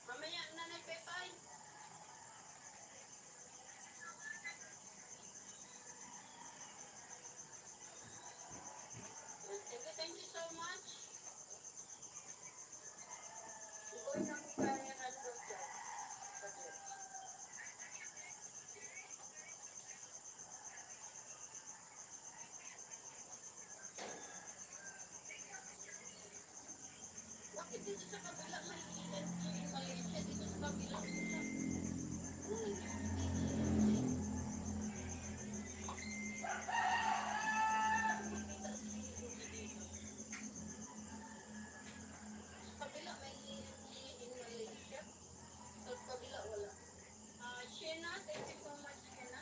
Mamaya na nagpepay. Thank you so much. Ikoy na ko kaya na doon dyan. Bakit dito sa kabila may ENG? Maliit siya dito sa kabila. Ano sa kabila may ENG in Malaysia. Sa kabila wala. Shena, thank you so much, Shena.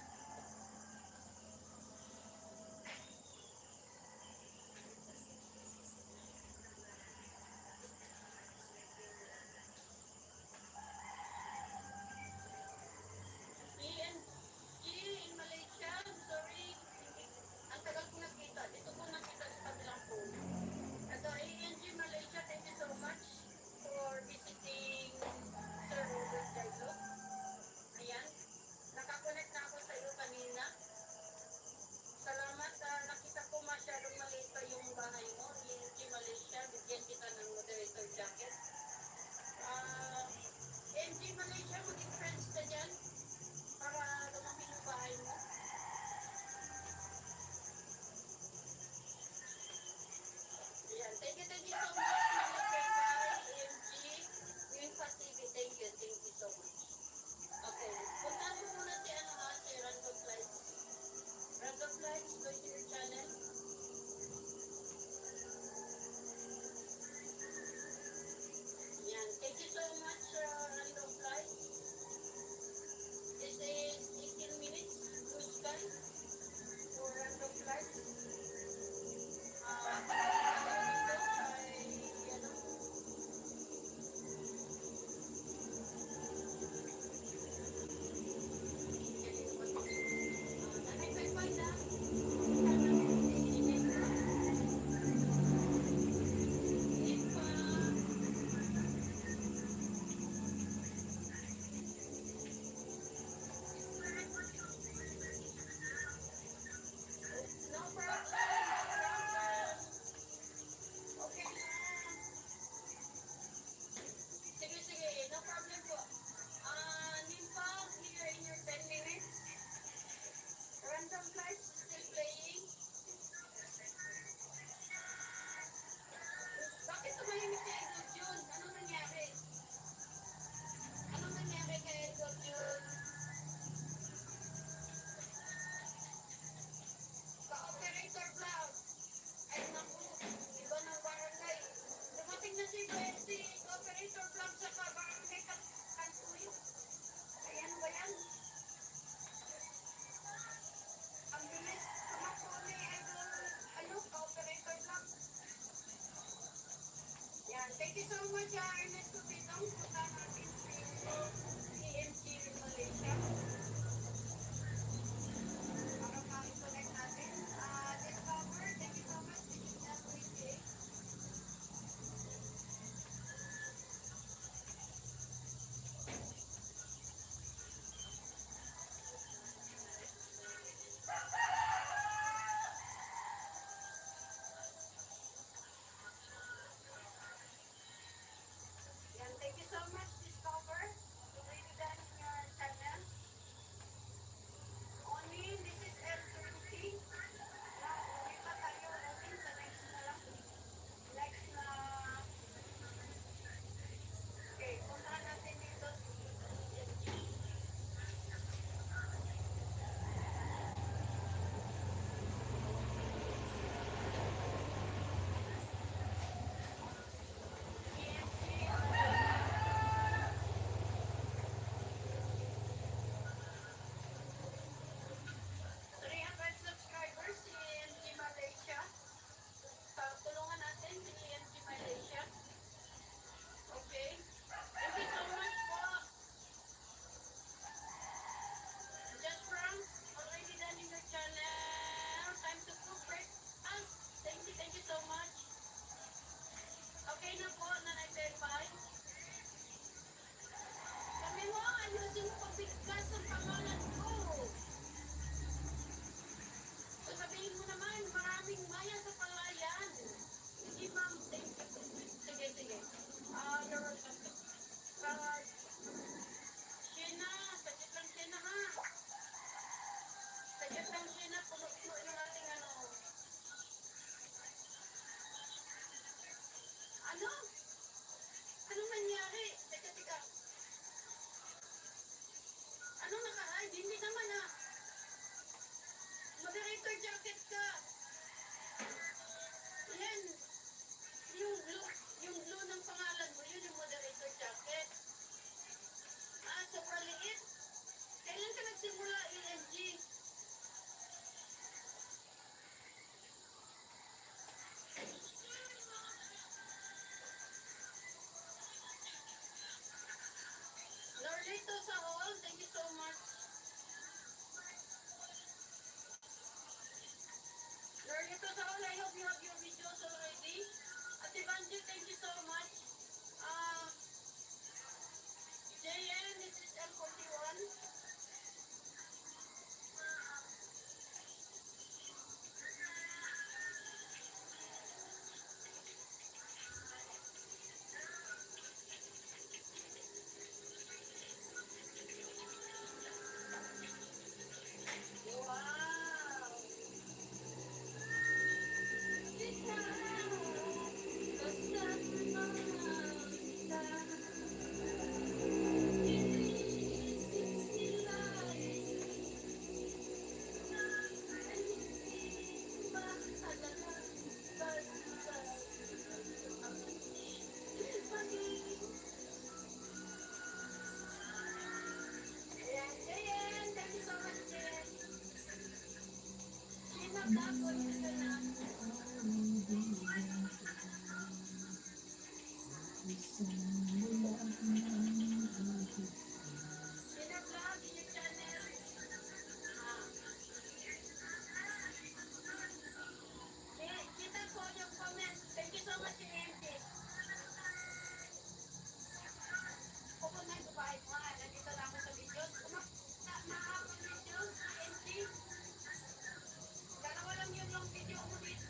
much, Ernesto Pitong. Punta natin si EMG in Malaysia. Para ma-connect natin. Discover, thank you so much. This is LPJ. Yan, thank you so much, Discover. Already done in your channel. Onin, this is L20. Lumipat tayo, Onin, sa next na lang. Next na, okay, puntahan natin dito si EMG. EMG, 300 subscribers si EMG Malaysia. Tulungan natin si EMG Malaysia. Okay? Thank you so much po. Just from already done in your channel. Time to cook breakfast. Thank you so much. Okay na po na nag-verify. Sabi mo, ayusin mo pabigkas ang pangalan ko. So sabihin mo naman, maraming maya sa palayan. Sige ma'am, thank you. Sige. You're welcome. Shena, saglit lang Shena ha. Saglit lang Shena, puno-puno yung ating ano. Ano? Anong nangyari? Teka. Anong naka-hide? Hindi naman ah. Moderator jacket ka. Yan. Yung blue ng pangalan mo, yun yung moderator jacket. Sobrang liit. Kailan ka nagsimula, EMG? Lorlito sa hall, thank you so much. Lorlito sa hall, I hope you have your videos already. At Evangeline, thank you so much. JN, this is M41. Wow! Ayan, Jayan, thank you so much, Jayan. Gina Vlog, huwag ka na. Gina Vlog, in your channel. Kita ko yung comment. Thank you so much, EMG. Pupunta ko ba ito? Nandito lang ako sa videos. Mahapang videos, EMG. Dalawa lang yun yung video ko dito.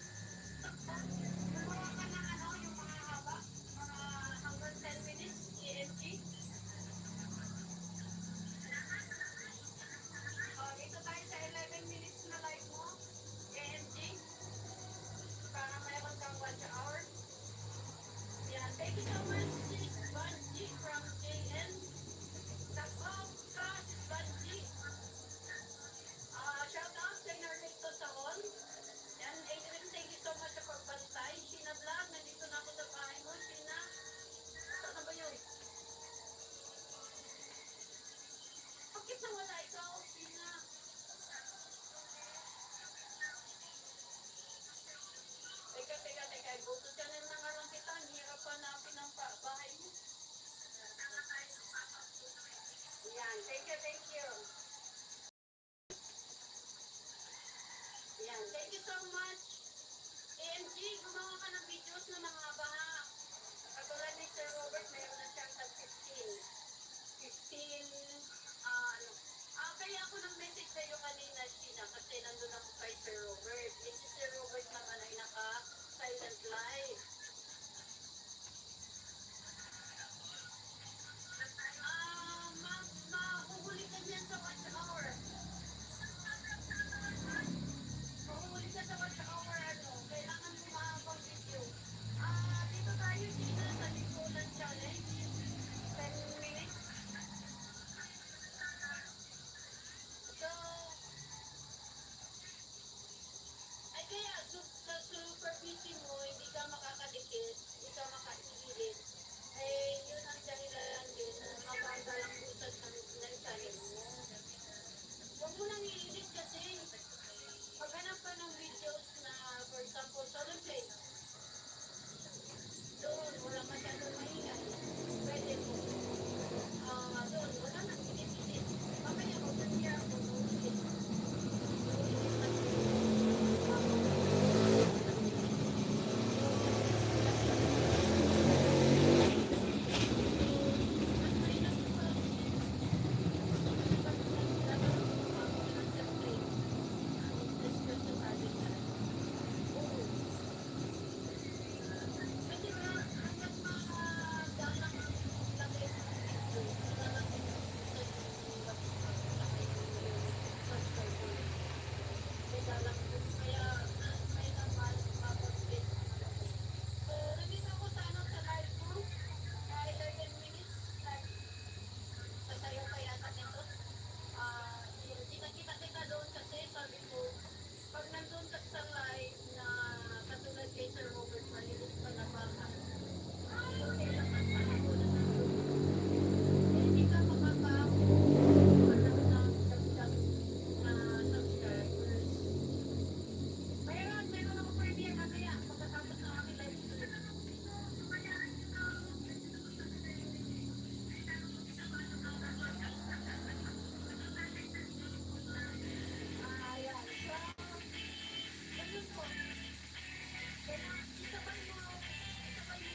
Gumawa ka ng ano, yung mga haba. Mga hanggang 10 minutes, EMG. Thank you. Yan. Thank you so much. AMG, gumawa ka ng videos na mga baha. Katulad ni Sir Robert, mayroon na siyang tag 15. 15, ano. Kaya ako nang message sa'yo kanina, Sheena, kasi nandun ako kay Sir Robert. Si Sir Robert naman ay naka-silent live. Mahuhuli ka dyan sa watch hour. Mahuhuli ka sa watch hour, ano. Kailangan mo mahabang video. Dito tayo, Sheena, sa Nicolan Challenge. 10 minutes. So, ay kaya sa super busy mo, hindi ka makakadikit, hindi ka makaigilid. Eh, yun ang dahilan din na mabagal ang usad ng channel mo. Huwag mo nang iilit kasi paghanap ka ng videos na, for example, solo play, doon wala masyadong maingay. Pwede mo. Doon, wala nang ilit-ilit. Mamaya mag-tanya ako, ulit. Kita doon kasi sabi ko, pag nandun ka sa live na katulad kay Sir Robert, malilit pa na baka, kailangan pa ako na nandun. Hindi ka makakakuha ng dagdag na subscribers. Meron ako premiere mamaya pagkatapos ng aking live stream. Ayan. Ganun po. Isabay mo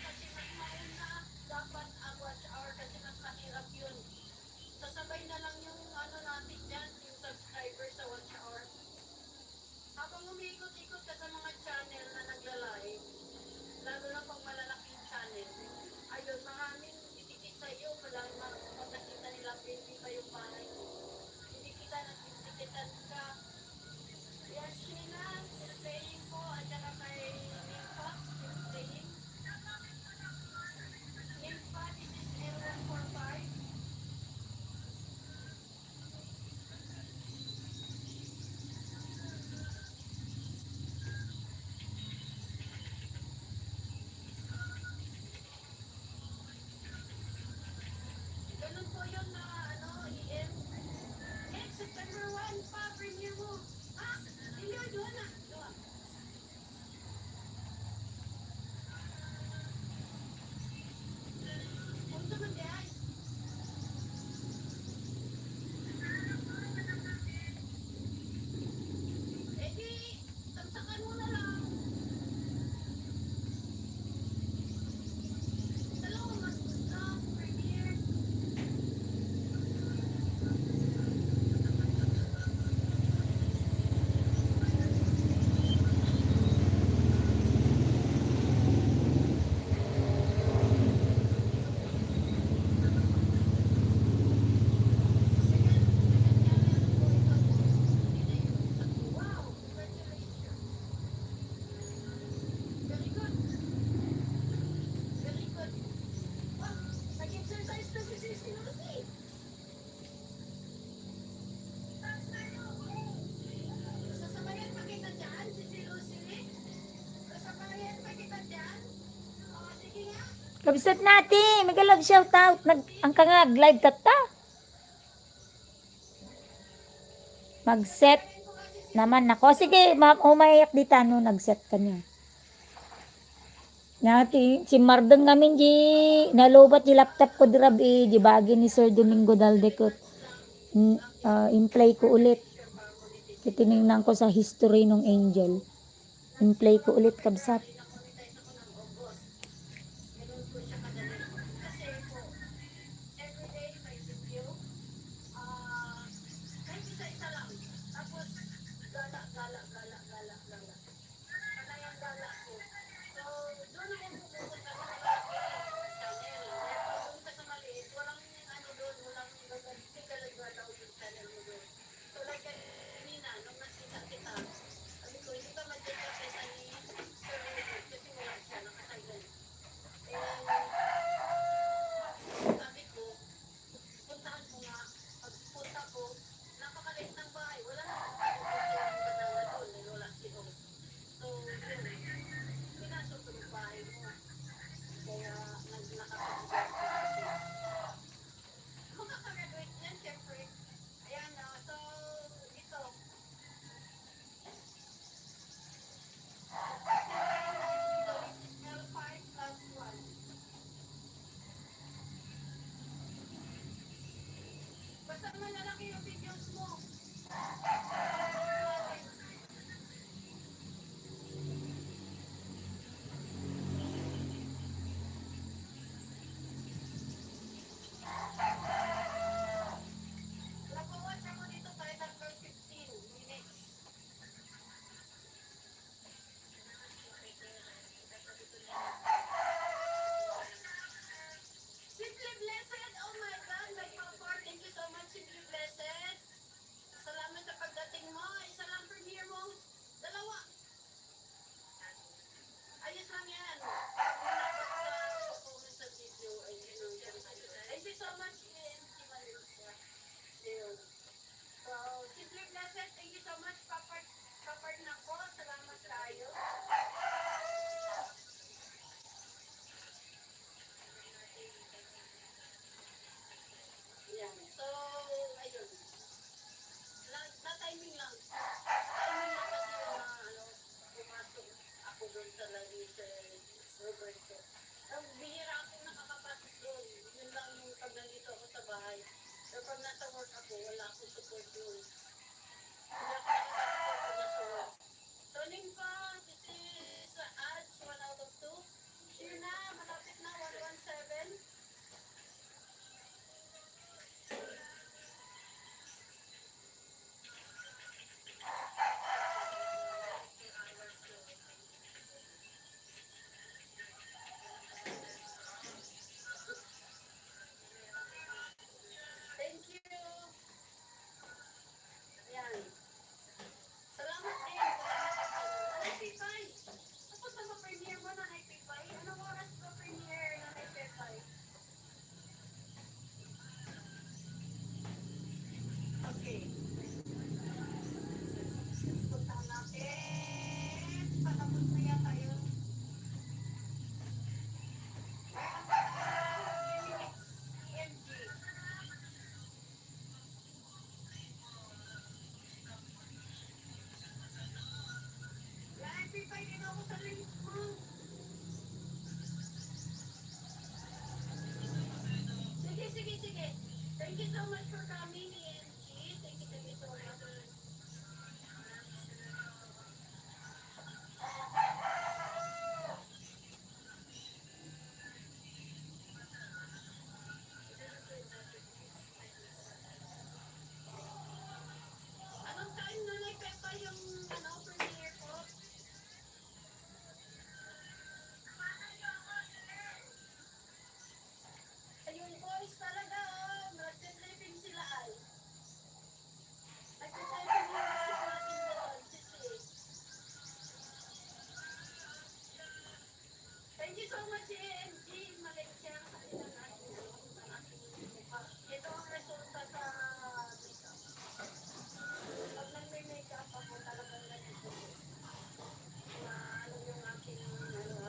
kasi mas mauna dapat ang watch hour kasi mas mahirap yun. Sasabay na lang yung ano natin dyan, yung subscriber sa watch hour. Habang umiikot-ikot ka sa mga channel na nagla-live, lalo na pang malalaking channel, ayun, maraming titikit sa iyo, pag nakita nila hindi pa yung bahay mo. Hindi kita nagtitikitan ka. Yes, Sheena, still playing po, at saka kay Nympha, still playing. Nympha, this is L145. Ganun po yun na, EM. September 1 pa, premiere mo. Hindi, doon na. Doon. Kung sa man diyan. Eh di, tamsakan mo na lang. Dalawa man na, premiere. Wow, congratulations. Very good. Very good. Wow, nag-exercise pa si Sisi Lucy. Sasabayan pa kita dyan, Sisi Lucy. Sasabayan pa kita dyan. Sige nga. Kabisat natin, mega love shout out. Ang kangag live kata. Mag-set naman ako. Sige, umayak dito ano, nag-set ka niya. Nati, si Mardeng namin di nalubat di laptop ko dirabi, di bagi ni Sir Domingo Daldecot. in-play ko ulit. Share para monetize. Titinignan ko sa history ng Angel. In-play ko ulit kabsat. Na-monetize ako ng August. Ganun po siya kadali. Kasi po, everyday may video. Kahit isa-isa lang. Tapos, gala, gala, gala, gala, gala. Panay ang gala ko. So, doon ako pupunta sa malaking channel. Kaya pupunta sa maliit, walang ano doon, walang gagalaga daw yung channel mo doon. So, like kanina, nung nakita kita, sabi ko, hindi ka magkita-kita ni Sir Edward kasi wala siya, nakasagan. Sabi ko, puntahan mo nga. Pagpunta ko, napakaliit ng bahay. Wala na akong ganawa doon. Wala si Rose. So, yun. Pinasok ko yung bahay mo. Kaya, nakapagod ko kasi. Makakagraduate yan, syempre. Ayan na. So, ito. L5 plus 1. Basta malalaki yung videos mo. Nag-watch ako dito kahit after 15 minutes. Simply Blessed, oh my God, my papa, thank you so much, Simply Blessed. Salamat sa pagdating mo. Isa lang premiere mo. Dalawa. Ayos lang yan. Comment sa video. Thank you so much, EMT Malaysia. Ayun. So, Simply Blessed, thank you so much, Papa. Papa na po. Salamat tayo. Yan. So, ayun. Na-timing lang. Timing lang kasi pumasok ako doon sa lagi sa Roberto. Ang bihira akong nakakapasok doon. Yun lang yung pag nandito ako sa bahay. Pero pag nasa work ako, wala akong support doon. Hindi ako nakakapasok pag nasa work. So, Nimpa, this is ads 1 out of 2. Share na, malapit na, 117. Thank you. Yan. Salamat din. Nanay Pipay. Tapos na ma-premiere mo, Nanay Pipay? Anong oras ba premiere, Nanay Pipay? Okay. Puntahan natin. Patapos na yata yun. EMG. Nanay Pipay, din ako sa link mo. Sige, sige, sige. Thank you so much for coming, EMG. Thank you so much. Anong time, Nanay Pipay, yung premiere ko? Ayun, boys talaga, nagtitripping sila ay. Nagtitripping yung boys natin doon, sisi. Thank you so much, AMG Malaysia. Kanilang aking mukha. Ito ang resulta sa makeup. Pag nag-makeup ako, talagang ganito. Na ano yung aking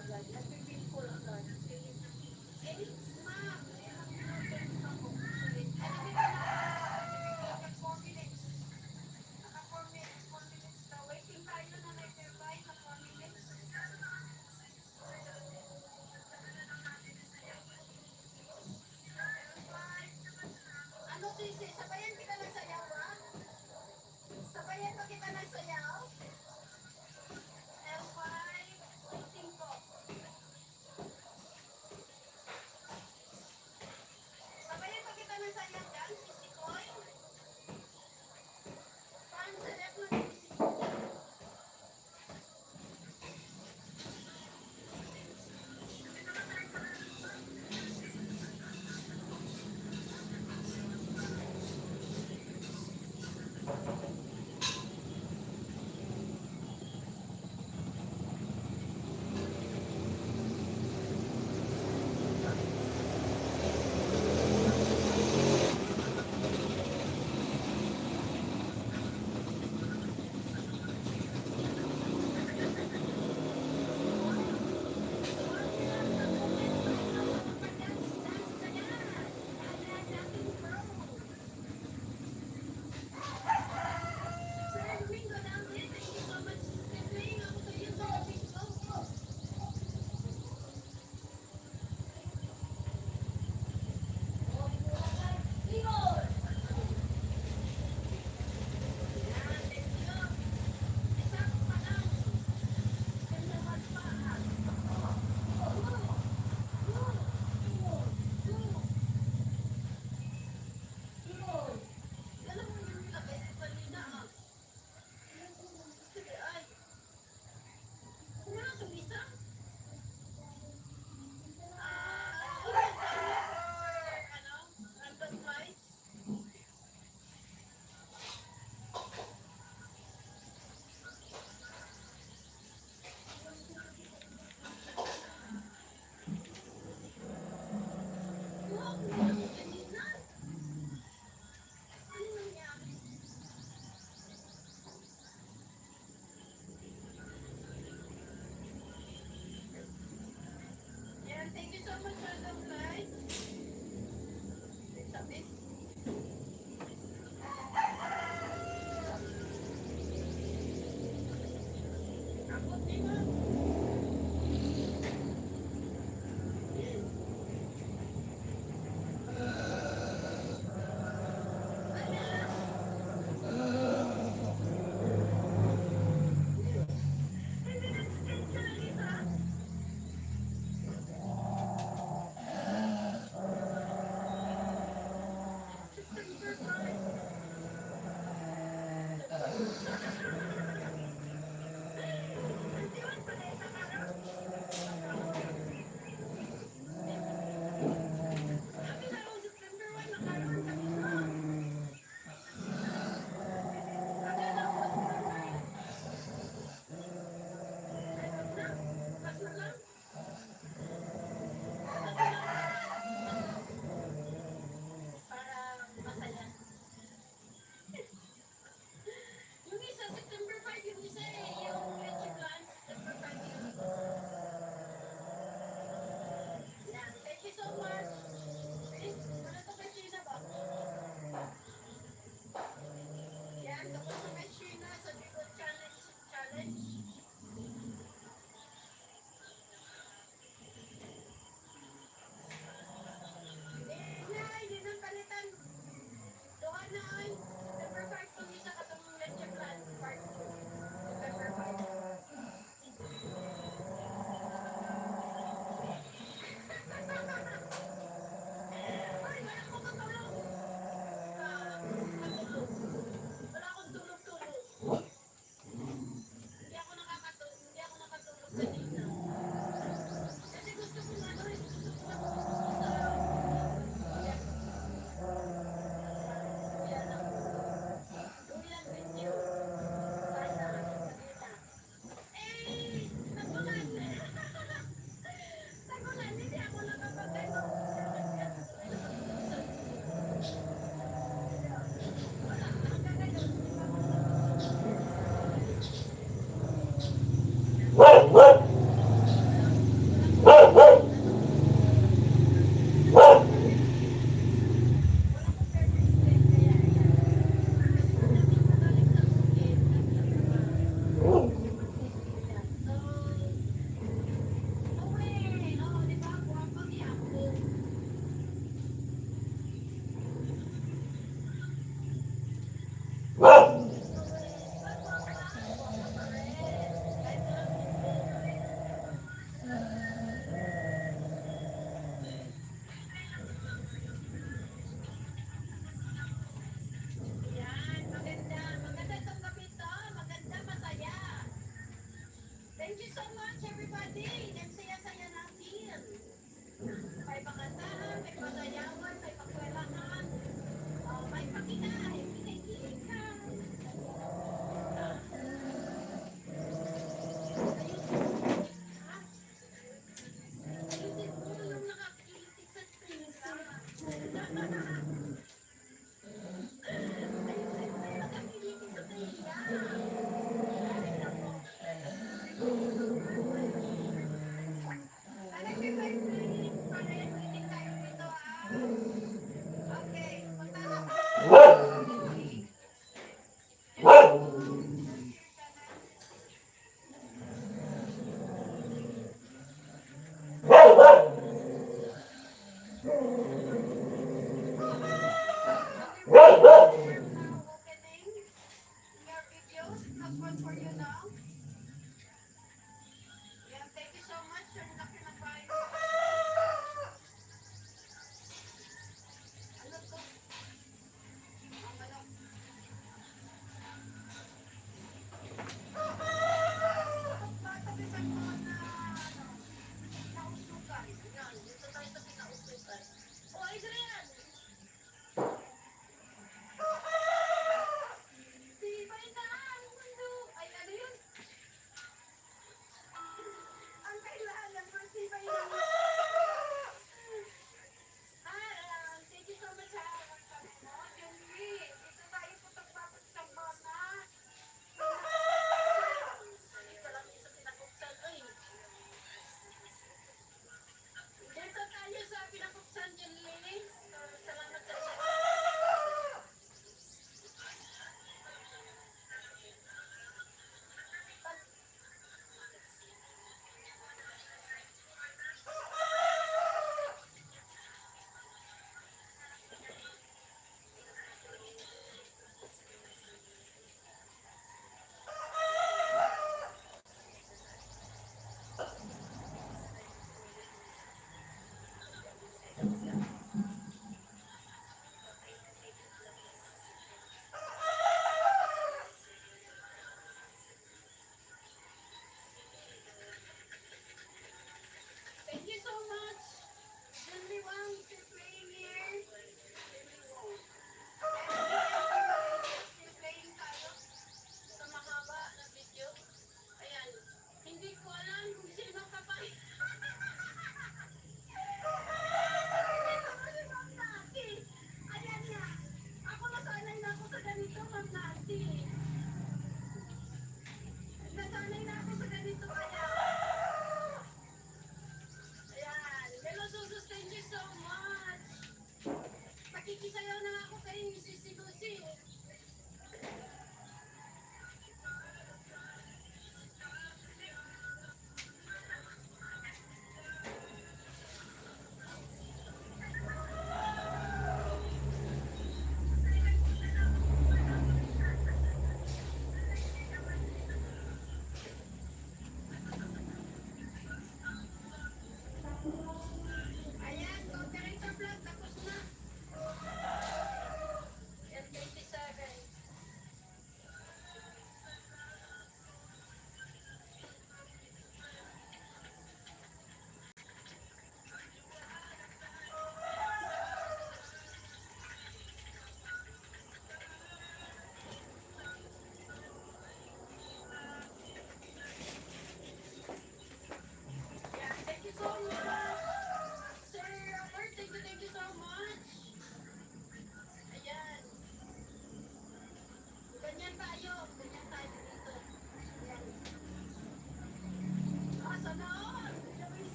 agad. Nag-feel ko lang agad. Eh, ma'am, ako. Ano dito na? 4 minutes. Naka 4 minutes, 4 minutes na. Waiting tayo na nag-survive sa 4 minutes. masyadong lights. Sabi. Ako din nga. Yung isa, September 5, yung isa yung Leche Plan, September 5 yun. Yan, thank you so much. Eh, wala to kay Sheena ba? Yan, tapos na kay Sheena sa Bigot Challenge. Nay, yun ang palitan. Doon na ay, September 5 kung isa ka itong Leche Plan, part 2. September 5. Ay, wala akong katulog. Matulog. Wala akong tulog-tulog. Hindi ako nakatulog kanina. Kasi gusto ko nga rin, gusto ko matulog sa yan ang duyan video. Sana nakita. Eh, tagulan. Tagulan, hindi ako nakapagay. Wala, hanggang ngayon, hindi pa ako Yan, maganda. Maganda itong gabi to. Maganda, masaya. Thank you so much, everybody. Nagsaya-saya natin. May pakantahan, may pasayawan, may pakwelahan, may pakinain, kinikika. Ayusin mo yung nakakilig sa tinga. Okay, punta na.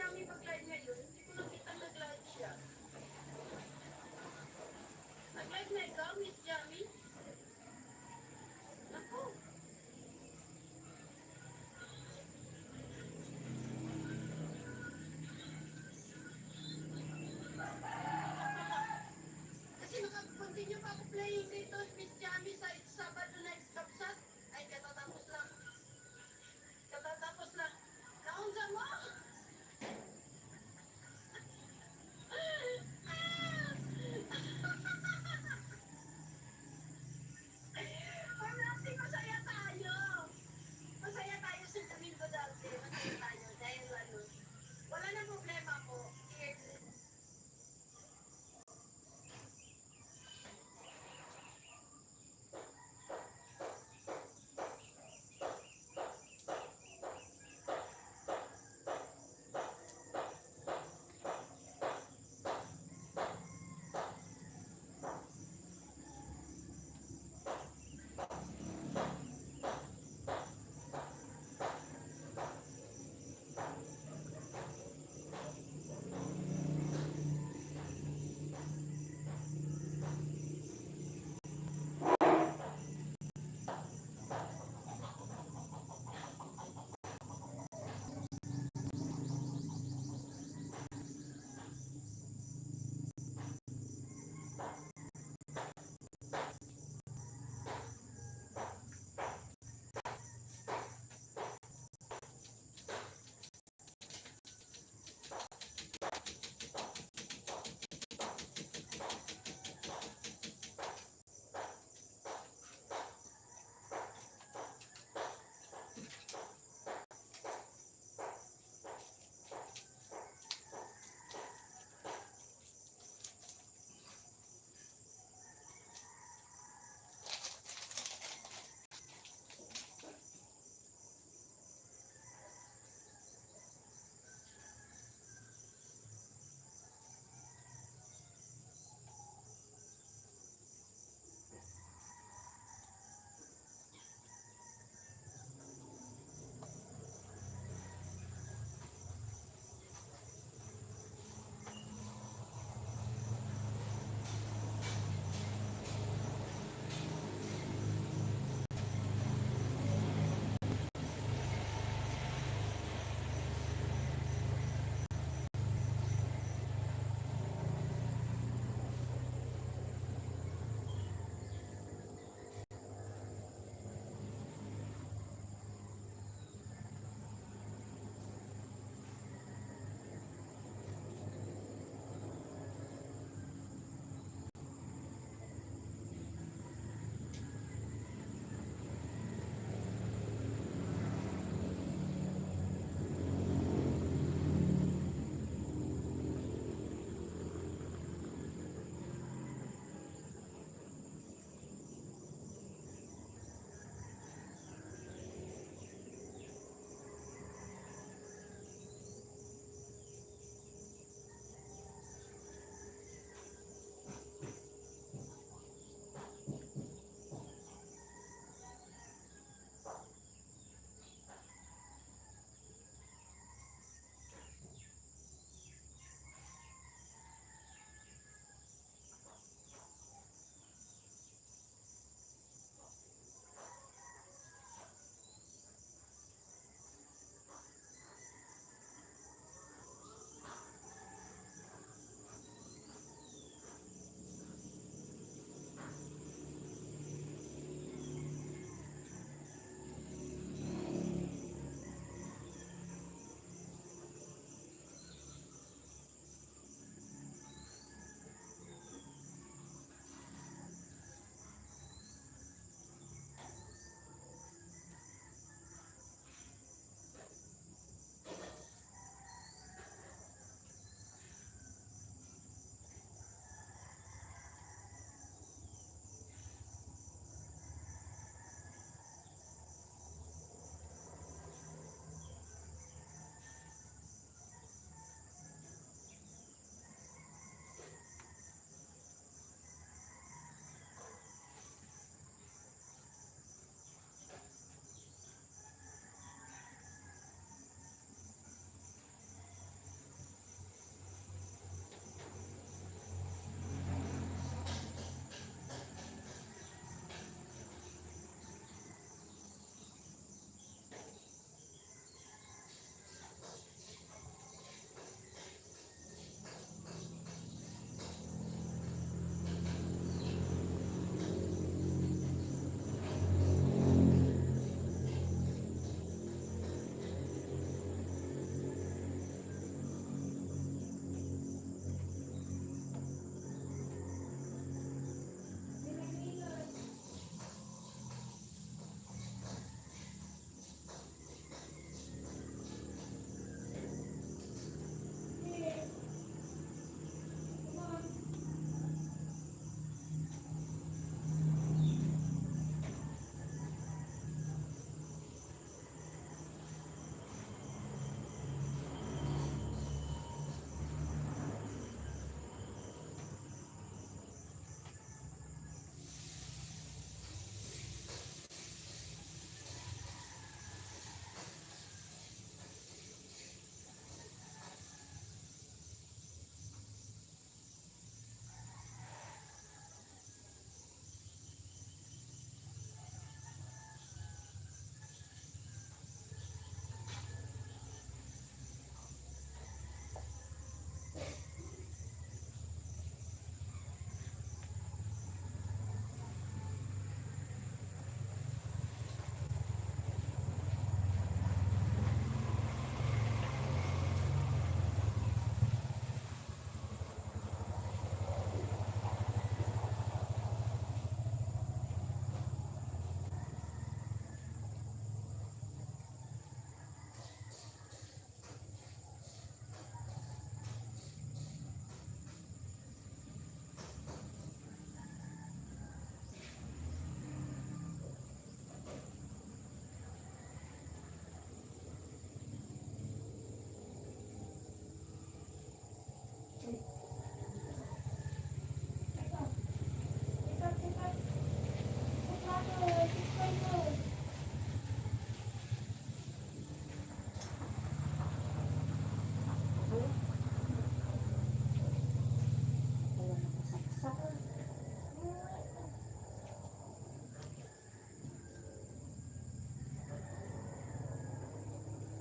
Jamie mag-live ngayon. Hindi ko nakita nag-live siya. Nag-live na ikaw, Miss Jamie? Ako. Kasi naka-continue pa ako playing dito, Miss Jamie, sa Sabado Night Kapsat. Ay, katatapos lang. Katatapos lang. Naunsa mo?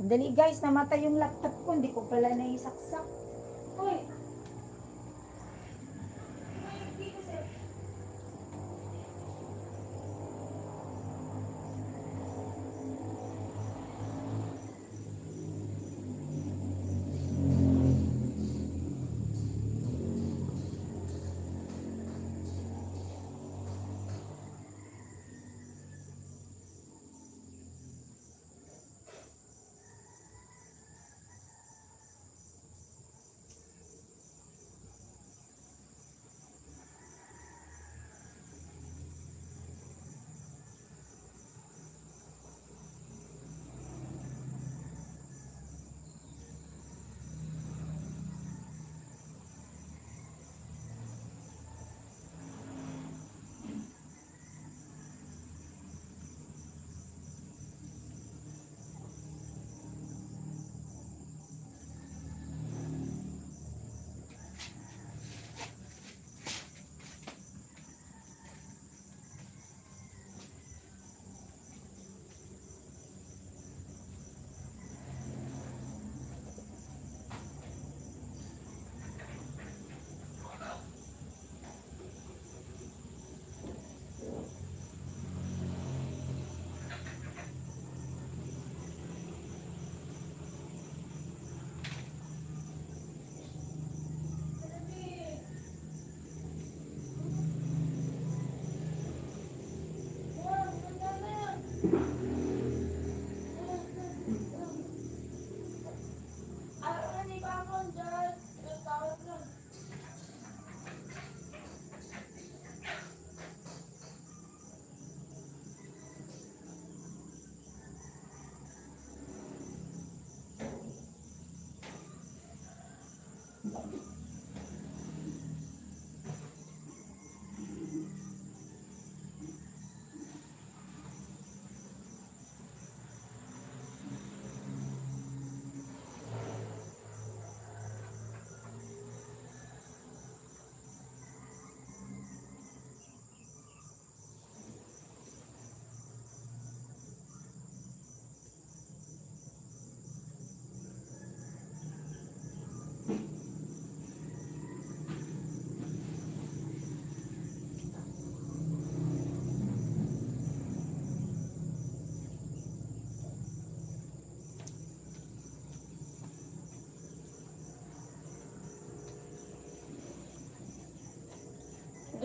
Dali guys, namatay yung laptop ko. Hindi ko pala naisaksak. Hoy!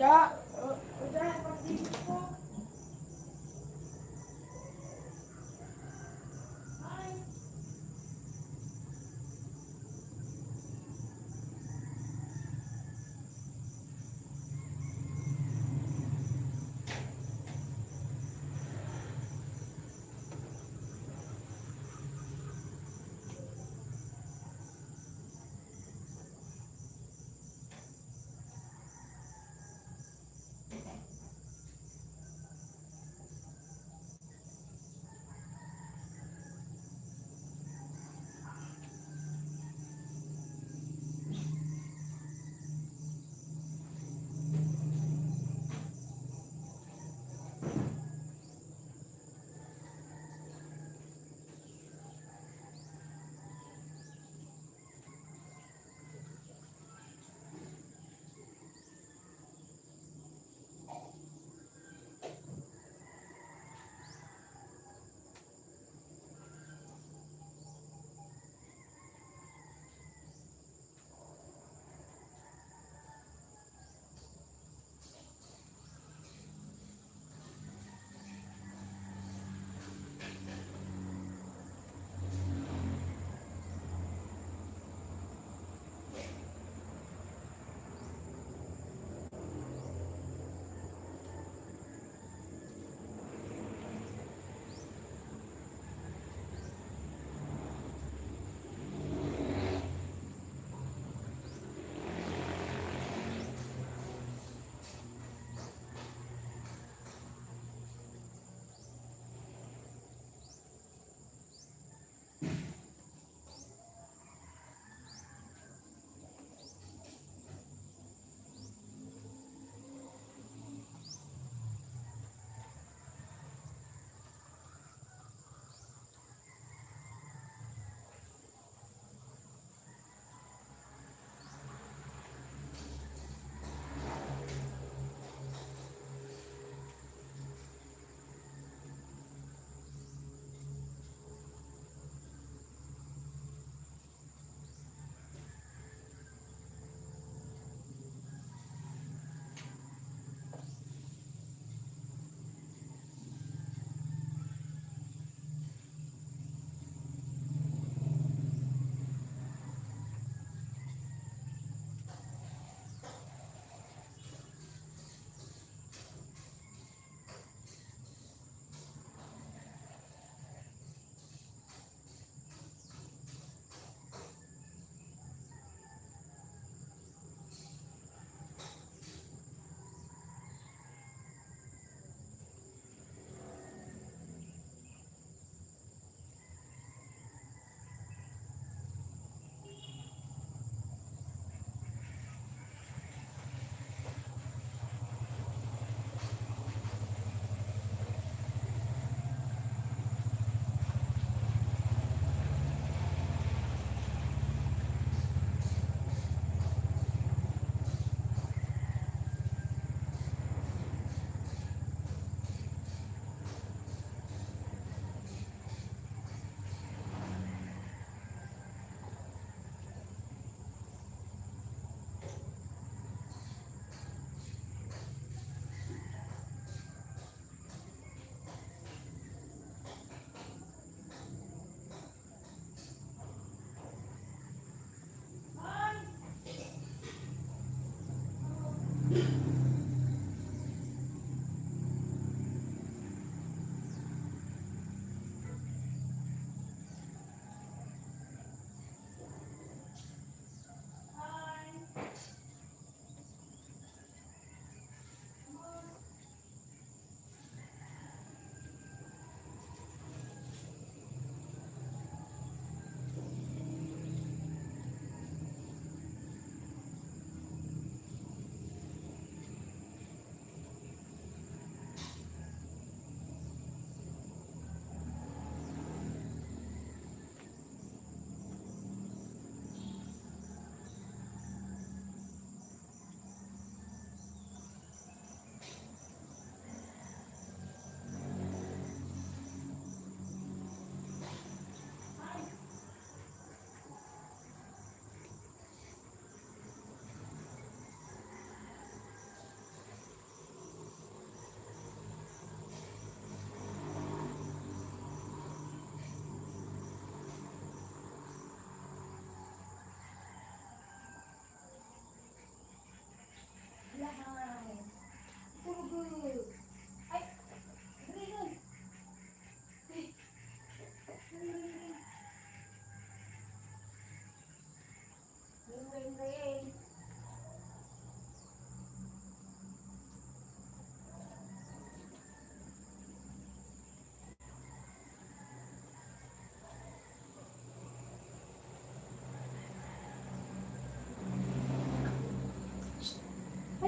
Ja, udah pasti ko.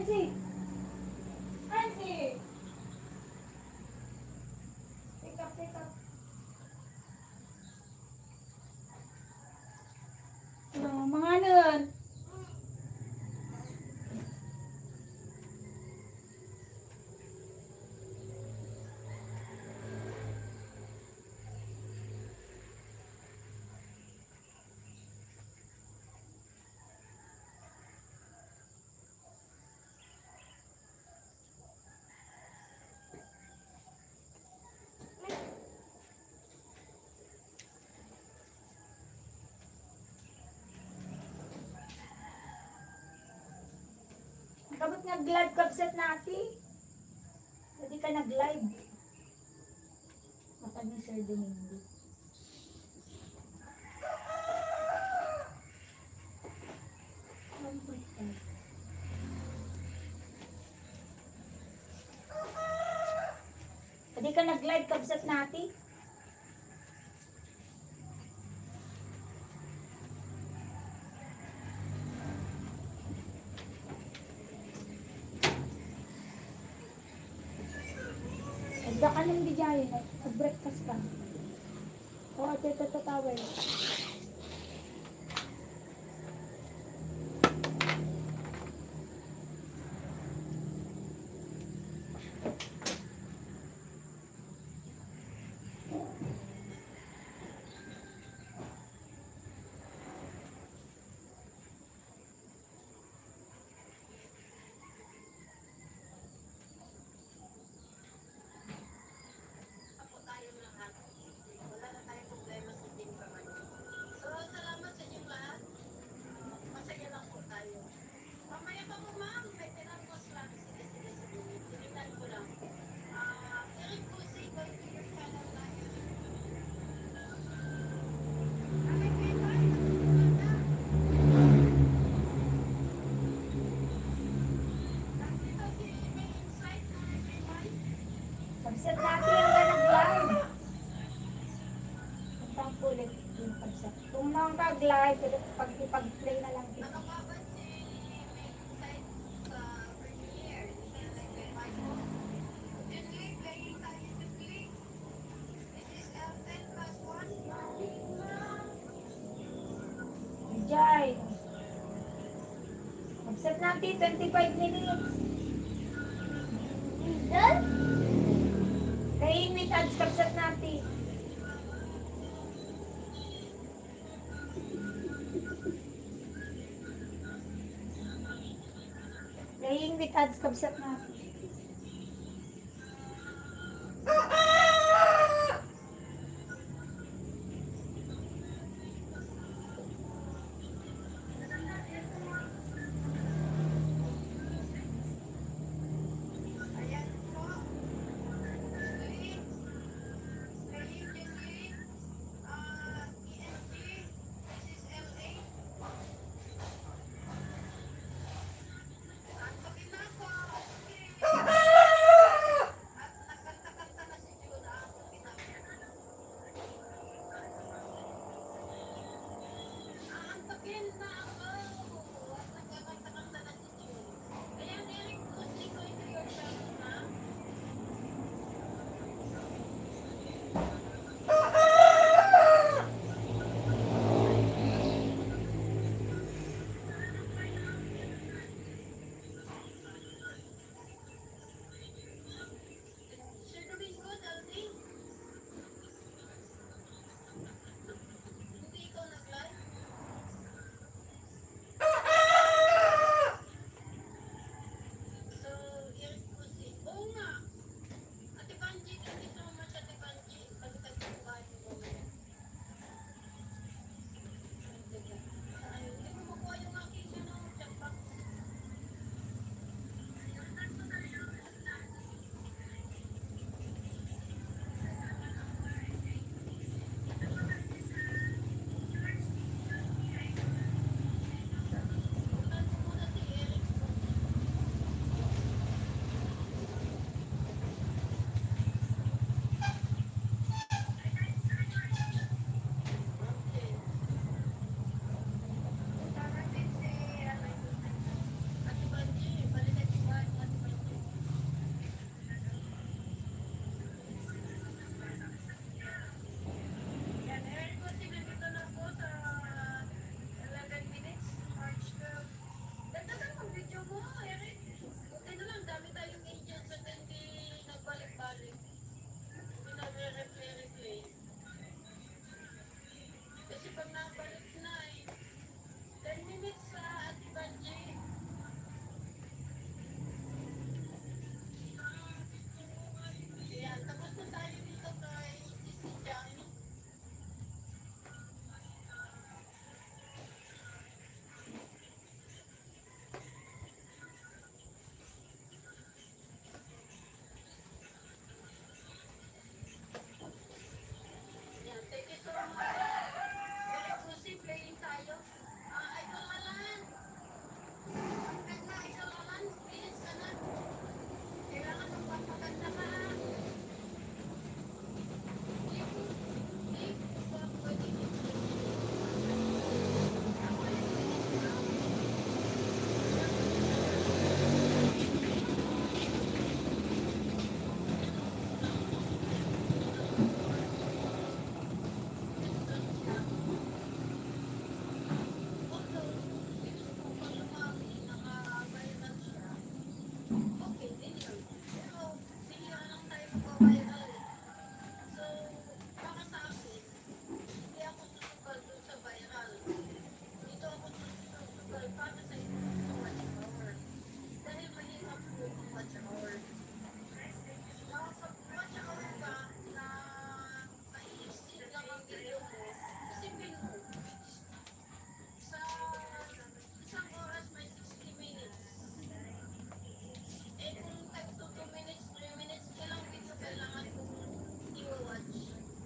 Ansi! Ansi! Pick up, pick up. Mga ano yun? Kabot nag-live kapsat natin. Hindi ka nag-live. Mata ni Sir Domingo. Hindi ka nag-live kapsat natin. Nagda ka ng diyayo, nag-breakfast ka. O, ate, ito tawel. Ako tayong lahat. Wala na tayong problema sa team sa kanya. So, salamat sa inyong lahat. Masaya lang po tayo. Mamaya pa po ma'am, may tinapos lang. Sige, tinignan ko lang. Eric Pusi, going to your channel na yun. Ay, may tayo. Maganda. Nakita si May Insight na may mic. Kapsat natin yung ka nag-live. Puntang kulit yung kapsat. Kung nang kag-live, pag ipag-play na lang ito. Nakababad si May Insight sa premiere. May mic. Disney, playing tayo Disney. This is L10 plus 1. Jai. Kapsat natin 25 minutes. Done? Kaya may ads kapsat natin. Kaya may ads kapsat natin. Ayan po. Disney. Playing Disney. ENG. This is LA. Santo Ginako. Okay.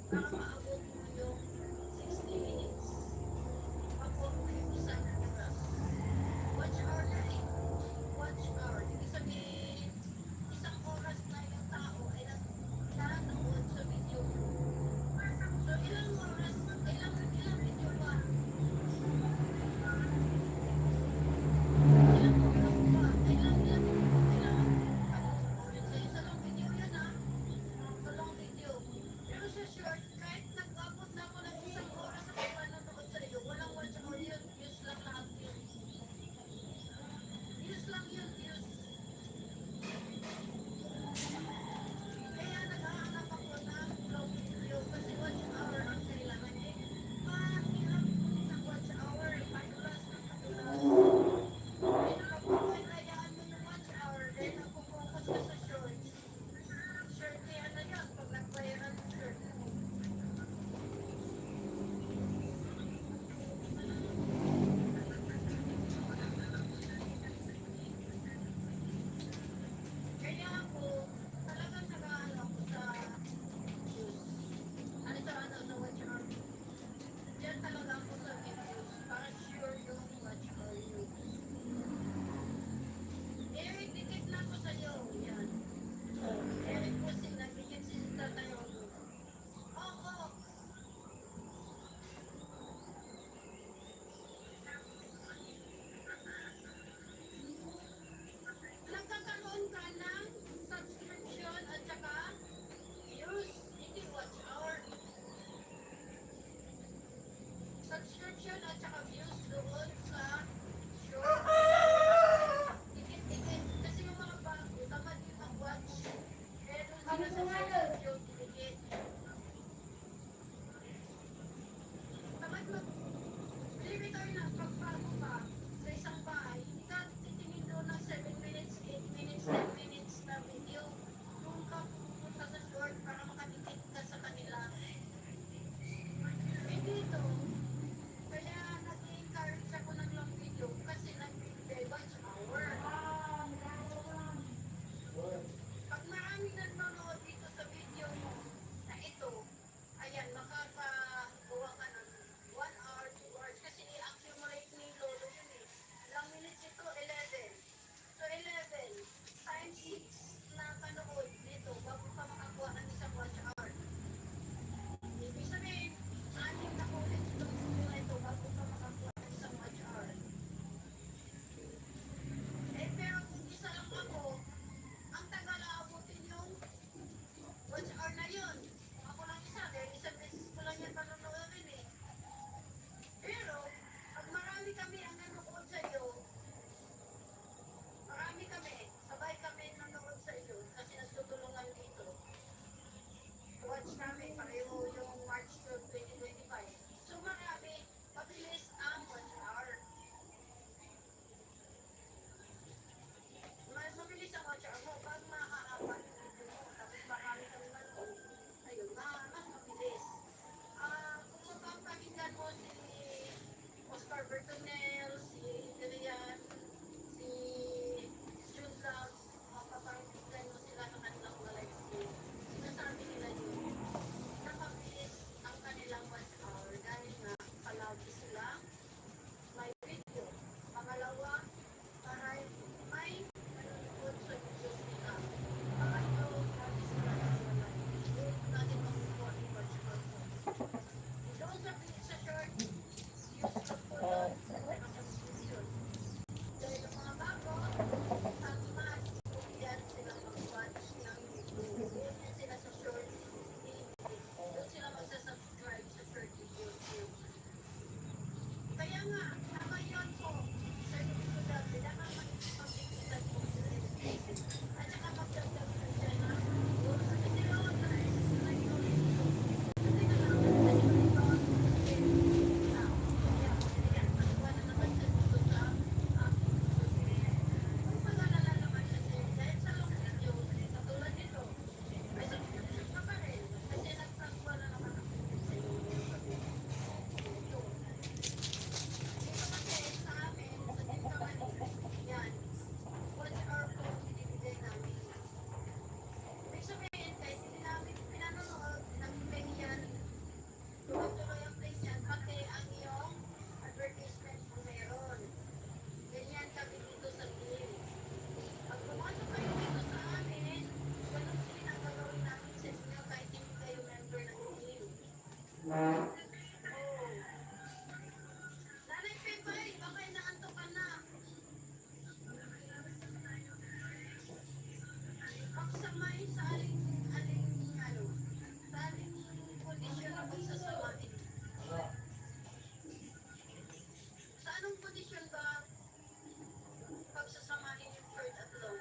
para maabot mo yung 60 minutes. Ako, isang oras. Watch hour na eh. Watch hour. Ibig sabihin, isang oras na yung tao ay nanonood sa video. So, ilang oras, ilang video ba? Ilang oras ba? Ilang panoorin sa isa lang video yan ah. Sa long video. Pero sa short, kahit nag-abot na ako ng isang oras sa panonood sa iyo, walang watch hour yun. Views lang lahat yun. Views lang yun, views. Kaya naghahanap ako ng long video kasi watch hour ang kailangan eh. Mahirap ng watch hour, padulas ng padulas. Kaya kapag hinayaan mo yung watch hour, then ako focus ka sa shorts. Short kaya na yan, pag nag-viral yung short. Kaya ako, talagang nag-aano ako sa views. Ano sa watch hour. Diyan talaga ako sa videos para sure yung watch hour yun. Eric, dikit na ako sa'yo. Yan. Eric po nagdikit si Tatay Ogo. Oo. Nagkakaroon ka ng subscription at saka views, hindi watch hour. Subscription at saka views doon sa short. Dikit-dikit. Kasi yung mga bago, tamad yung mag-watch. Kaya doon sila sa short video, dikit. Tamad limit tayo na pag bago ka sa isang bahay, hindi ka titingin doon ng 7 minutes, 8 minutes, 10 minutes na video. Doon ka pupunta sa short para makadikit ka sa kanila. Hindi ito. Kaya nag-encourage ako ng long Oh. Nanay Pepay, baka inaantok ka na. Pagsamahin sa ano, sa aling kondisyon na pagsasamahin. Sa anong kondisyon ba pagsasamahin yung short at long?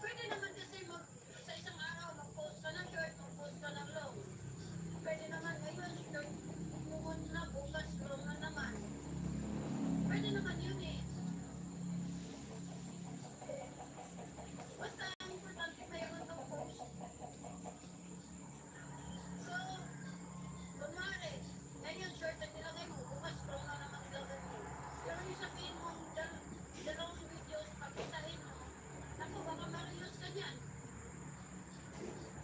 Pwede naman kasi sa isang araw mag-post ka ng short, mag-post ka ng long. Pwede naman ngayon short, bumunod na bukas long na naman. Pwede naman yun eh. Basta ang importante mayroon kang post. So, kunwari, ngayon short ang nilagay mo, bukas long na naman nilagay mo. Pero yung sabihin mo, dalawang videos, pag-isahin mo, naku, baka ma-reuse ka niyan.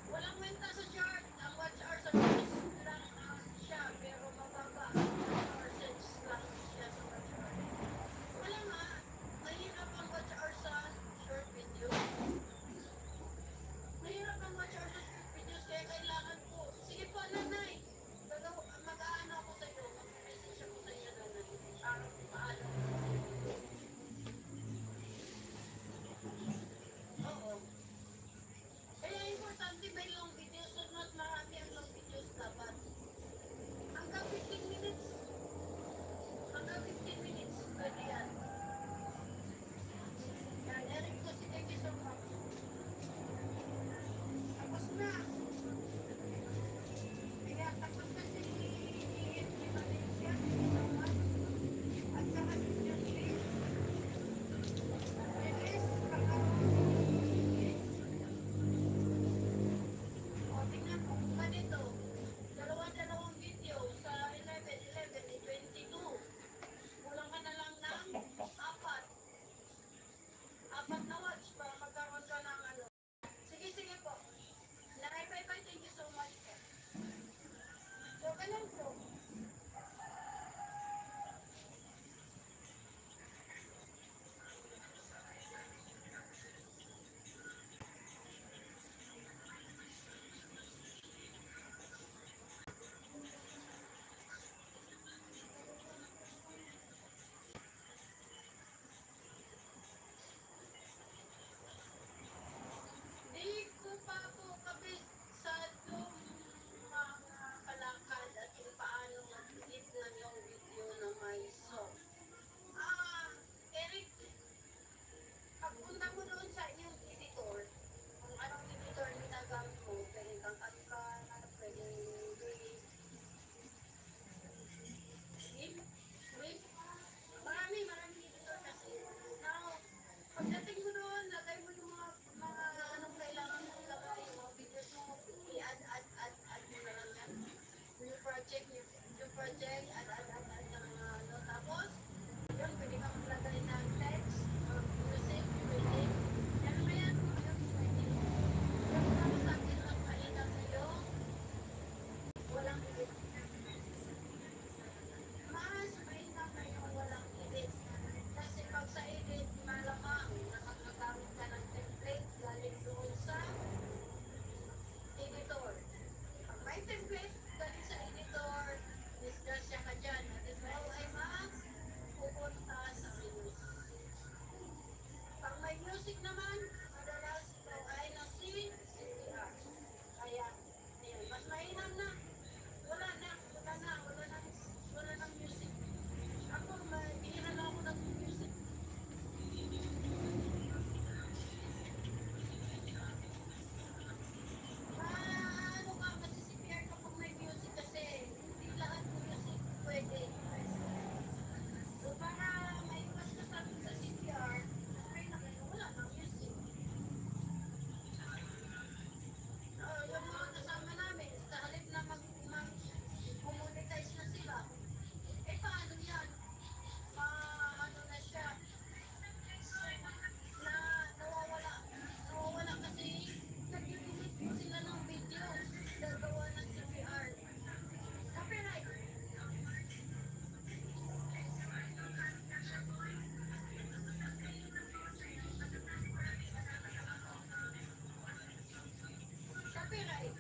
Walang kwenta sa short, ang watch hour sa short lang siya, pero mababa. Percentage lang siya sa watch hour. Wala nga, mahirap ang watch hour sa short video. Mahirap ang watch hour sa short videos, kaya kailangan ko. Sige po, nanay. Mag-aano ako sa iyo. Mag-message ako sa iyo, nanay. Para paano. Oo. Kaya importante may long videos. So, mas marami ang long videos dapat. Hanggang 15 minutes. Hanggang 15 minutes. Pwede yan. Yan, Eric ko si Thank you so much. Tapos na. Kaya tapos na si Valencia. Thank you so much. At saka si Julius. Lilis, o, tingnan mo, kung ganito, dalawang video sa 11, 22. Kulang ka na lang ng apat. Apat na watch para magkaroon ka ng ano. Sige, sige po. Nanay Paypay, thank you so much po. So, ganun po. Di ko pa po kabisadong mga kalakad at kung paano mag-edit ng yung video na may song. Eric, pagpunta mo doon sa iyong editor, kung anong editor ginagamit mo, pwede kang Canva, pwede Wave, Wave, maraming editor kasi. Now, pagdating mo doon, lagay mo yung mga anong kailangan mong lagay, yung mga videos mo, i-add mo na lang yan. New project, add sa mga ano. Tapos, yun, pwede kang maglagay ng text, or music, pwede. Yan ba yan? Yun, pwede. Yung tapos sa akin, mas mainam na yung walang edit. Mas mainam na yung walang edit. Kasi pag sa edit, malamang na magkagamit ka ng template galing doon sa editor. Pag may template galing sa editor, disgrasya ka dyan. At ito ay pupunta sa music. Pag may music naman, madalas ito ay nasi CPR. Kaya, ayun, mas mainam na. Wala nang music. Ako, bihira na ako nag-music. Ano ka, masi-CPR kapag may music kasi hindi lahat ng music pwede. So, para maiwas ka sa CPR, ay wala nang music. Yung mga kasama namin, sa halip na mag-monetize na sila, eh paano yan? Ano na siya, na nawawala kasi nag-delete po sila ng video, gagawa ng CPR. Copyright. Copyright.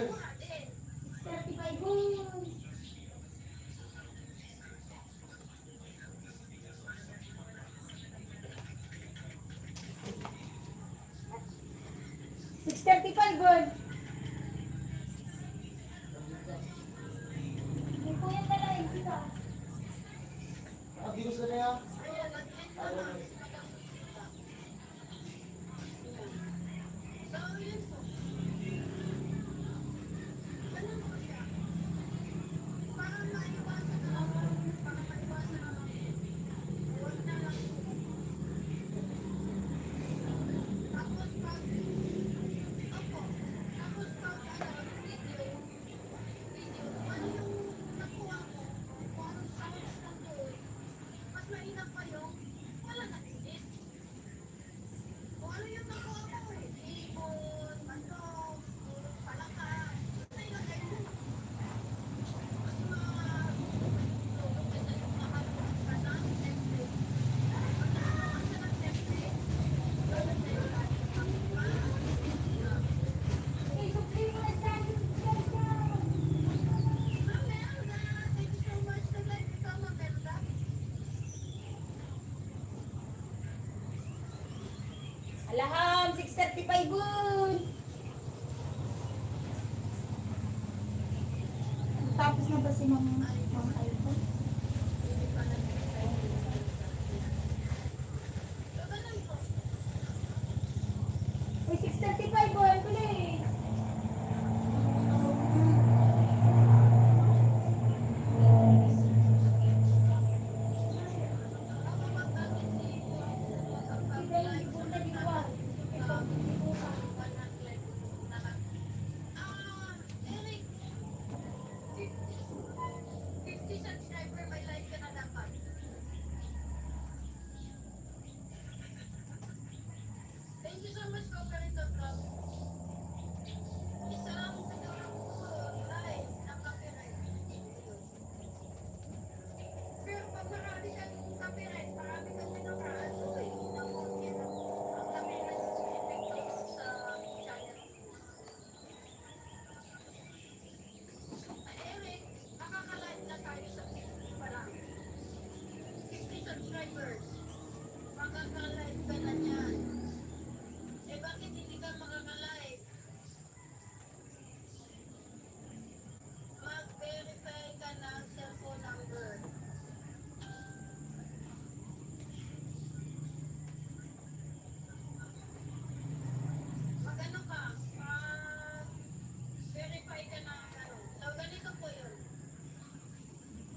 Ako nga din. 35 boy. $6.35 good. May po yung dalahin sila. Ayan, nag-end na lang. So, yun po. Ganun po siya. Parang maiwasan na lang. Parang maiwasan na lang. Huwag na lang. Tapos pag, opo, tapos pag, video, ano yung nakuha ko, kung anong sounds na doon, mas mainam pa yung wala na edit. Kung ano yung nakuha ko, ibon, manok, palaka, yun na ilagay mo. Mas matulong kaysa yung nakaluan ka ng template. Pag nakaluan ka ng template, yun na yung lagi kang Okay, so play mo na tayo. Melda, thank you so much. Nag-live ikaw, Melda. Alaham, 6.35 good. Tapos na ba si Ma'am iPhone? Hindi pa nag-decide. So, ganun po. Uy, 6.35 boy, please. Ako mag-amin dito. Mag-apply sa mga Eric, 50 subscriber may live ka na dapat. Thank you so much, Cooperative Club. Isang siguro live na copyright. Pero pag marami kang copyright, marami kang pinakaano eh. Naku, yan ang laki ng epekto sa channel. Eric, makaka-live na tayo sa 50 pa lang. 50 subscribers. Makaka-live ka na niyan. Eh bakit hindi ka makaka-live? Mag-verify ka ng cellphone number. Mag-ano ka? Mag-verify ka ng ano. So, ganito po yun.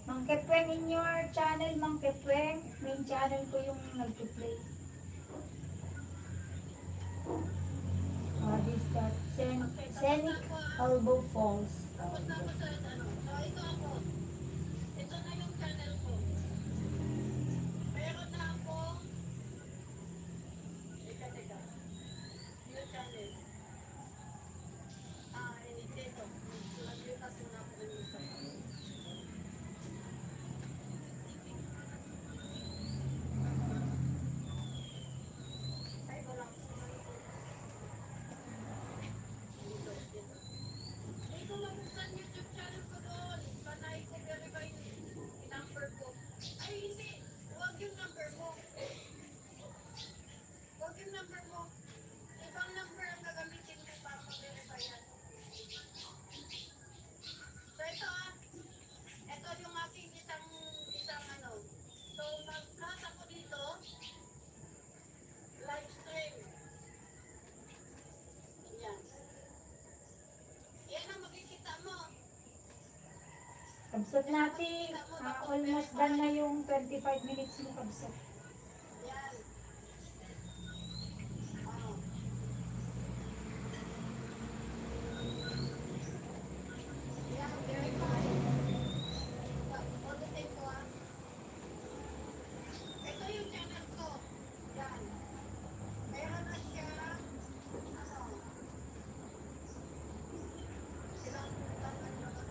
Mang Kepweng in your channel, Mang Kepweng. Main channel ko yung nag-play. This that Scenic Elbow Falls. Tapos na ako sa ano. So, ito ako. Ito na yung channel ko. Meron na akong teka. Yung channel. Dito. Nag-litas muna ako ng isa. Ay, wala ko. Dito. Hindi ko mabuksan YouTube channel ko doon. Panay ko verify yung number ko. Ay, hindi. Huwag yung number mo. Huwag yung number mo. Ibang number ang gagamitin mo para ma-verify yan. So, ito ito yung aking isang ano. So, mag-cut ako dito. Live stream. Yan. Yan ang makikita mo. Kabsat natin. Almost done na yung 25 minutes mo, kabsat. Yan. Oh. Yan, verify. Ulitin ko Ito yung channel ko. Yan. Meron na siya, ano, ilang taon na ba?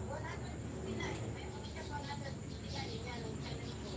159. Meron siya 159. Yan ang channel ko.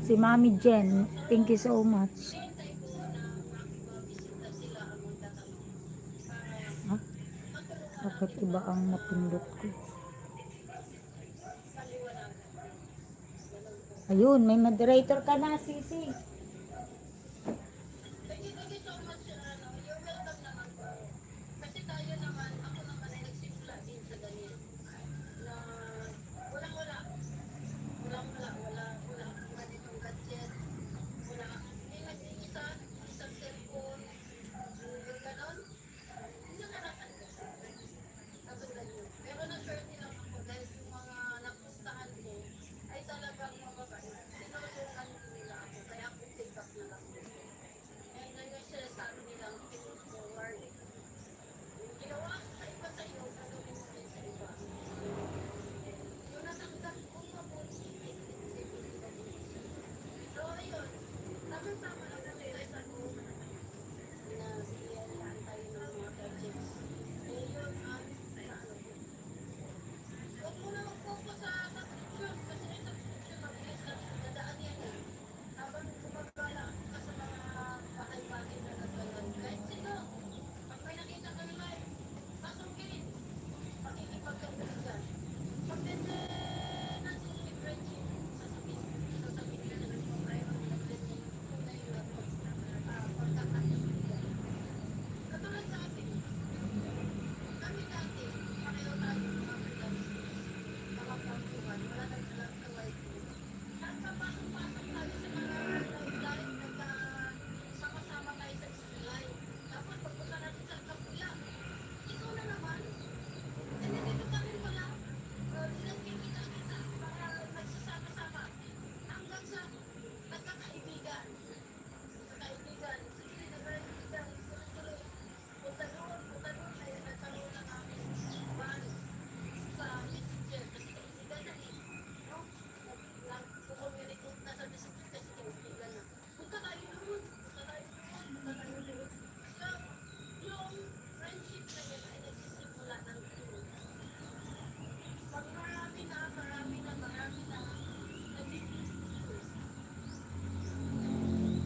si Mami Jen. Thank you so much. hintay ko na makibabisita sila ang magtatanong para Ha? matulungan Bakit natin iba ang napindot ko? paliwanagan. Ayun, may moderator ka na, Sisi. Thank you so much, you're welcome naman po. Kasi tayo naman, ako naman ay nagsimula din sa ganyan. Na walang-wala. Wala akong ganitong gadget. Wala. Hindi nag-iisa, isang cellphone. Yung ganon. Hindi na natanggap. Tapos ganyan. Pero na-shorty lang ako dahil yung mga napustahan ko ay talagang mababait. Sinulungan nila ako. Kaya ako pick up na lang. And ngayon sila sabi nilang forward. Yung ginawa ko sa iba sa iyo, gagawin mo rin sa iba. Yung natanggap kong mabuti, ay hindi ko nila din. So ayun, tama-tama lang kami guys ako na bigyan tayo ng mga gadgets. Eh yun, sa ano ko. Huwag mo na mag-focus sa subscription kasi yung subscription mabilis lang dadaan yan eh. Habang gumagala ka sa mga bahay-bahay na nagkalan. Kahit sino, pag may nakita ka na live, masukin. Pakikipagkaibigan. Pag na si Frenchie, sasabihin ka na ng problema ng Frenchie. Kung na yung pagkakaibigan. Katulad sa atin, kami dati, pareho tayo mga freelancers, mga pagkuhan, wala nang alam sa wifi. Nagpapasok-pasok tayo sa mga live, nagkasama-sama tayo sa live. Tapos pagpunta natin sa kapila, ikaw na naman. And then dito kami pala, nagkikita-kita, para nagsasama-sama. Hanggang sa nagkakaibigan. Nagkakaibigan. Sige, nagkakaibigan. Tuloy-tuloy. Punta doon, ay nagkaroon na kami ban sa messenger. Kasi kaibigan na eh. No? Nag-communicate na sa messenger kasi kaibigan na. Punta tayo doon. So, yung friendship na yun ay nagsisimula ng team. Pag marami na, nagiging team.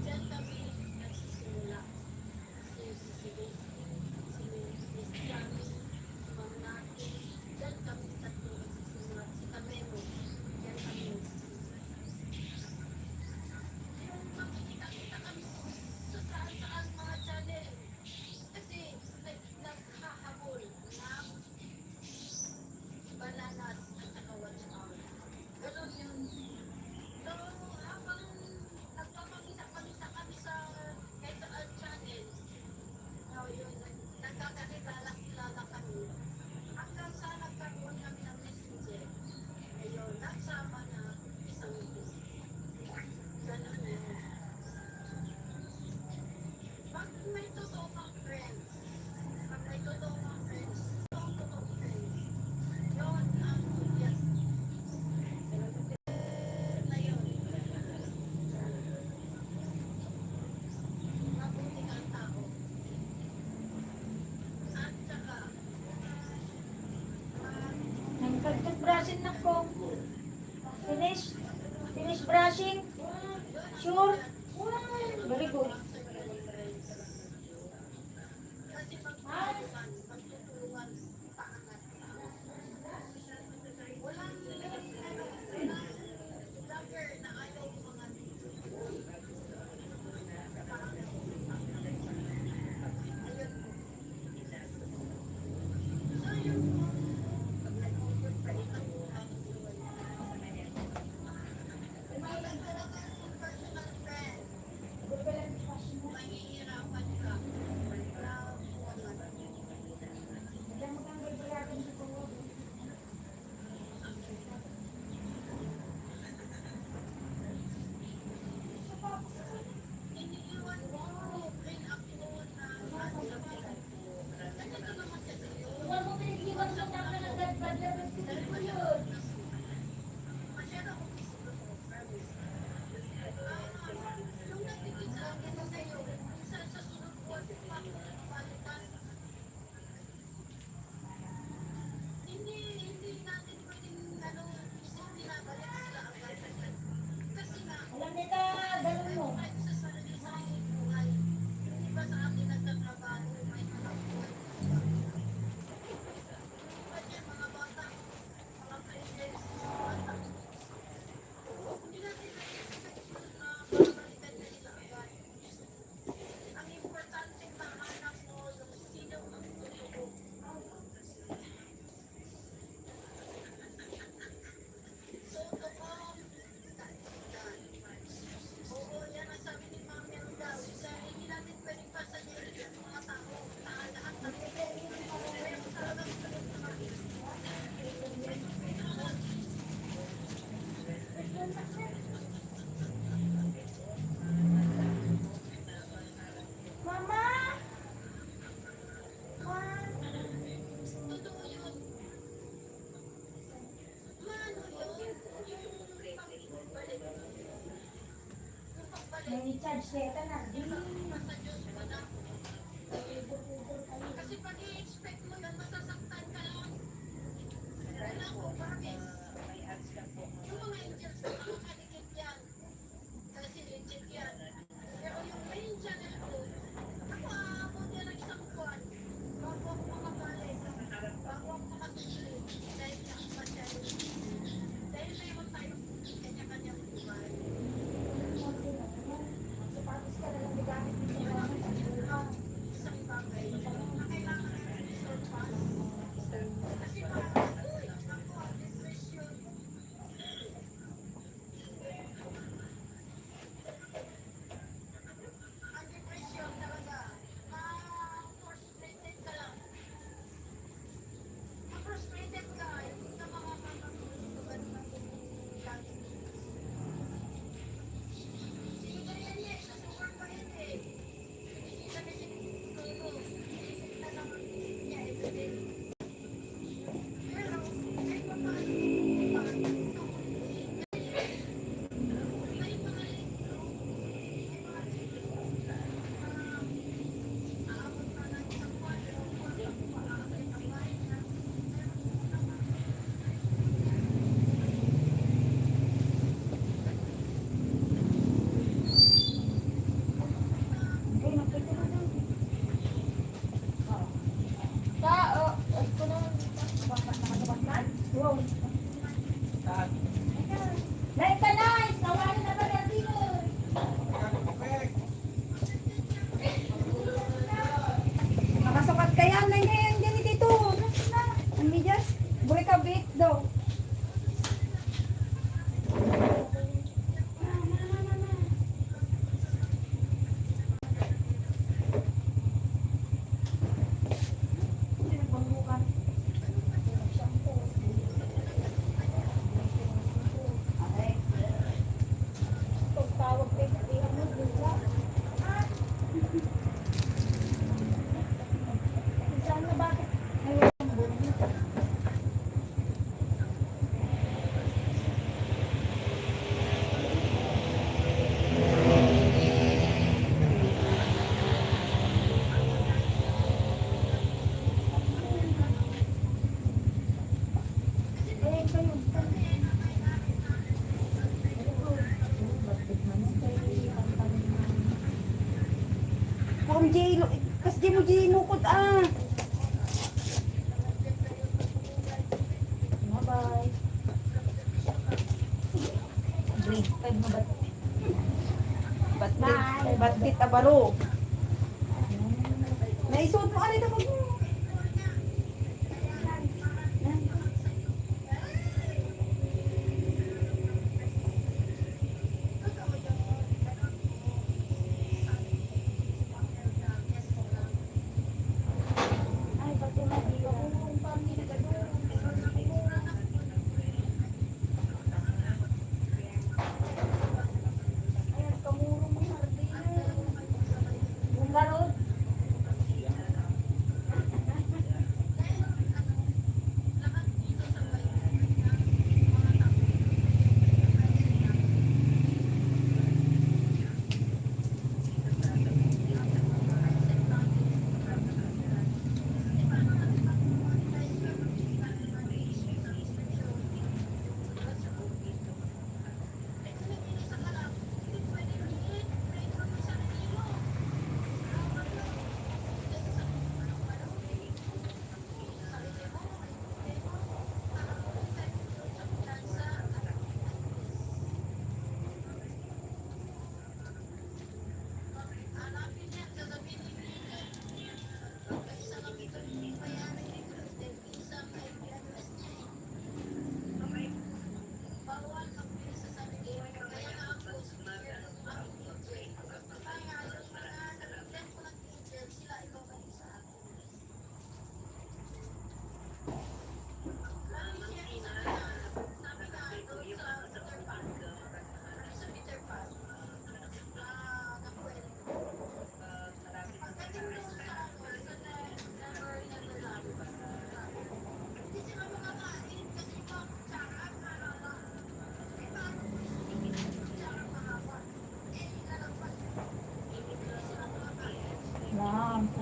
Diyan kami nagsisimula. Si Daisy, si Miss Yami, si Ma'am Nati, diyan kami tatlo nagsisimula. Si Kamemo, diyan kami nagsisimula. Yung makikita-kita kami sa saan-saan mga channel. Kasi naghahabol ng bananas at saka watch hour. Ganon yun. So, habang nagpapakita kami sa kahit saan channel, yun, nagkakakilala kami. Hanggang sa nagkaroon kami ng messenger, ayun, nagsama na isang team. Ganon yun. Pag may totoo kang friends, totoong friends, yun ang yan. Na yun. Mabuti ang tao. At saka, Nagtoothbrushin na ko. Finish? Finish brushing? Sure? Very good. kasi magtutulungan, paangat. Walang vlogger na ayaw mga ayun. So yun po, may talagang personal friend. May charge data na. Basta Diyos mo na. Kasi pag i-expect mo yan, masasaktan ka lang. Wala ko, promise. Yung mga angels ko, nakakalikit yan. Kasi legit yan. Pero yung main channel ko, ako aabot yan ng isang buwan. Bago ako makabalik. Bago ako makasubli. Dahil nakapasyan. Dahil mayroon tayong kanya-kanyang buhay. Sapatos ka na lang bigamit mo siya lang. Isang bagay na kailangan natin i-surpass. Kasi parang, uy, ako, depression. Ang depression talaga, frustrated ka lang. Frustrated ka sa mga pagkakulitan ng lagi. Si Adrian niya, siya super bait eh. Hindi siya kasi tulog. Isip na lang niya everyday. Pero, kahit pa paano, may mga libro, aabot na ng isang buwan, aabot ang bahay niya. Ay, nakita na daw. Tao! Ay, ko na. Nakatabatman? Wow. Like ka nice! Nawala na ba natin yun? Nakasukat ka yan. Nay, nay, yan dyan dito. Ang medyas. Buli ka bit daw. Tawag kay Katihan mo, Lula. Saan na bakit? Ay, walang bunyi. Ay, kayo. Kung J, kas di mo J nukot ah. Bye-bye. Grade 5 mo ba't abaro? Naisuot mo alita pag mo. Ay, pati na di ko kung paano nagagawin. Ay, kamuro mo hardin. Yung garot.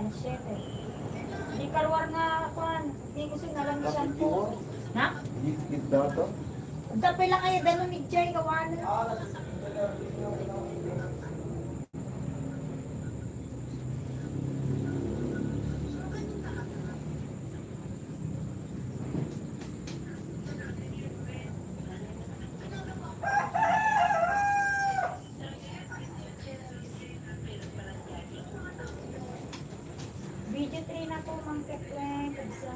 Alas 7. Di karwar nga kuan. Di gusto na lang shampoo. Na? Git dato. Tapay lang kayo danon ni Jay kawan. Video 3 na po, Mang Ketweng. Kabsa.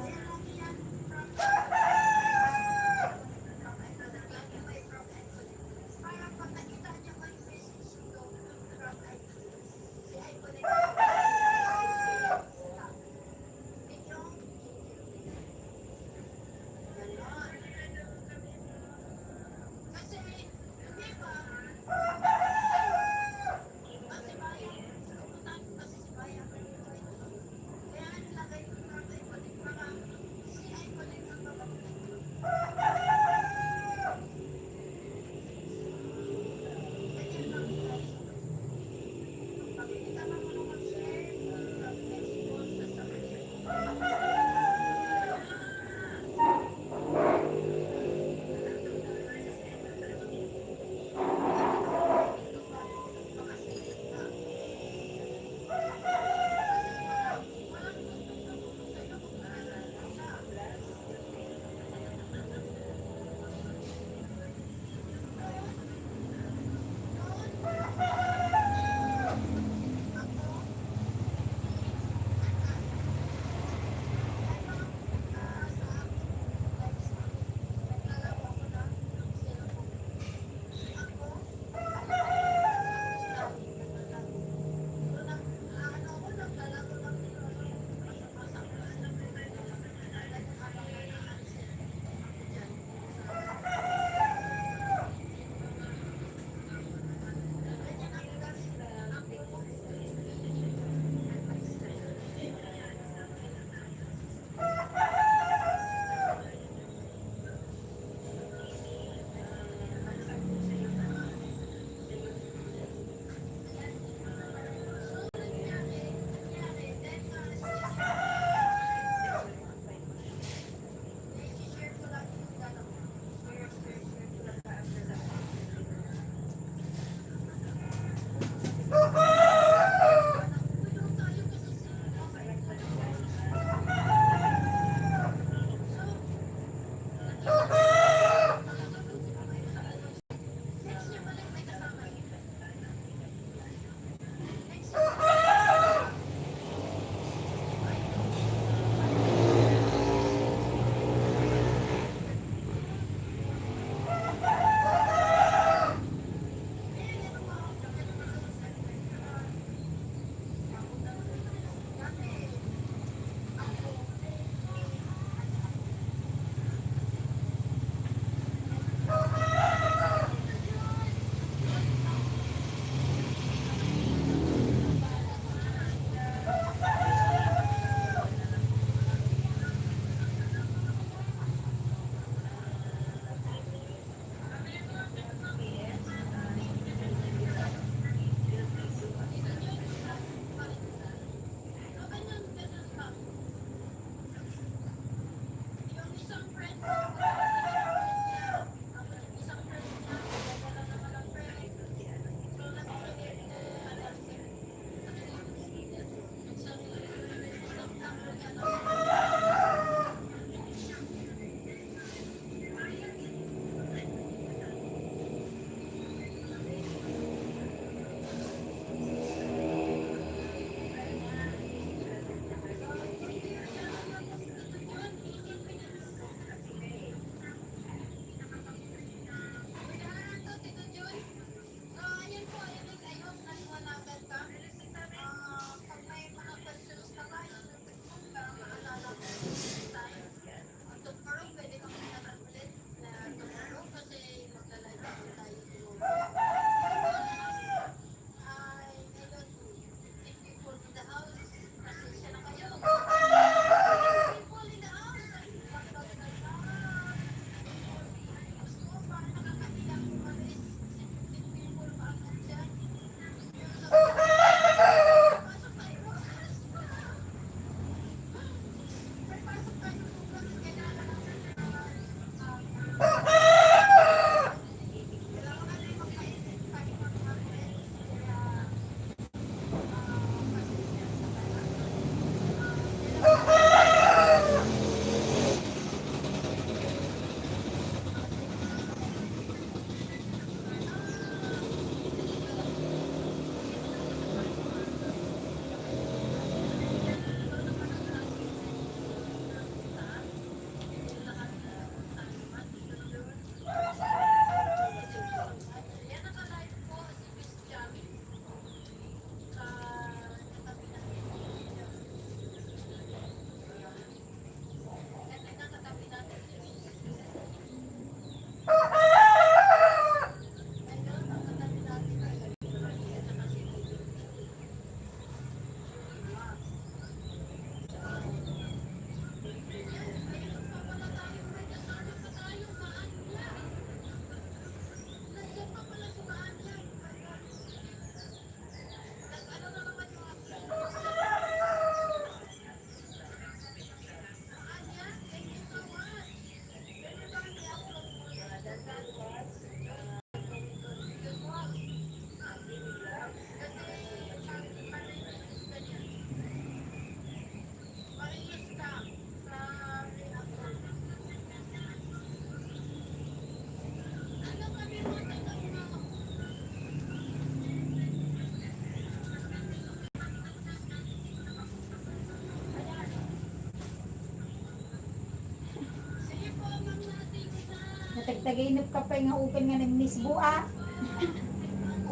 Tagtaginip ka pa nga ukan nga ng Miss Bua.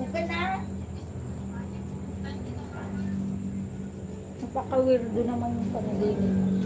Ukan na. Napaka-weirdo naman yung panaginip.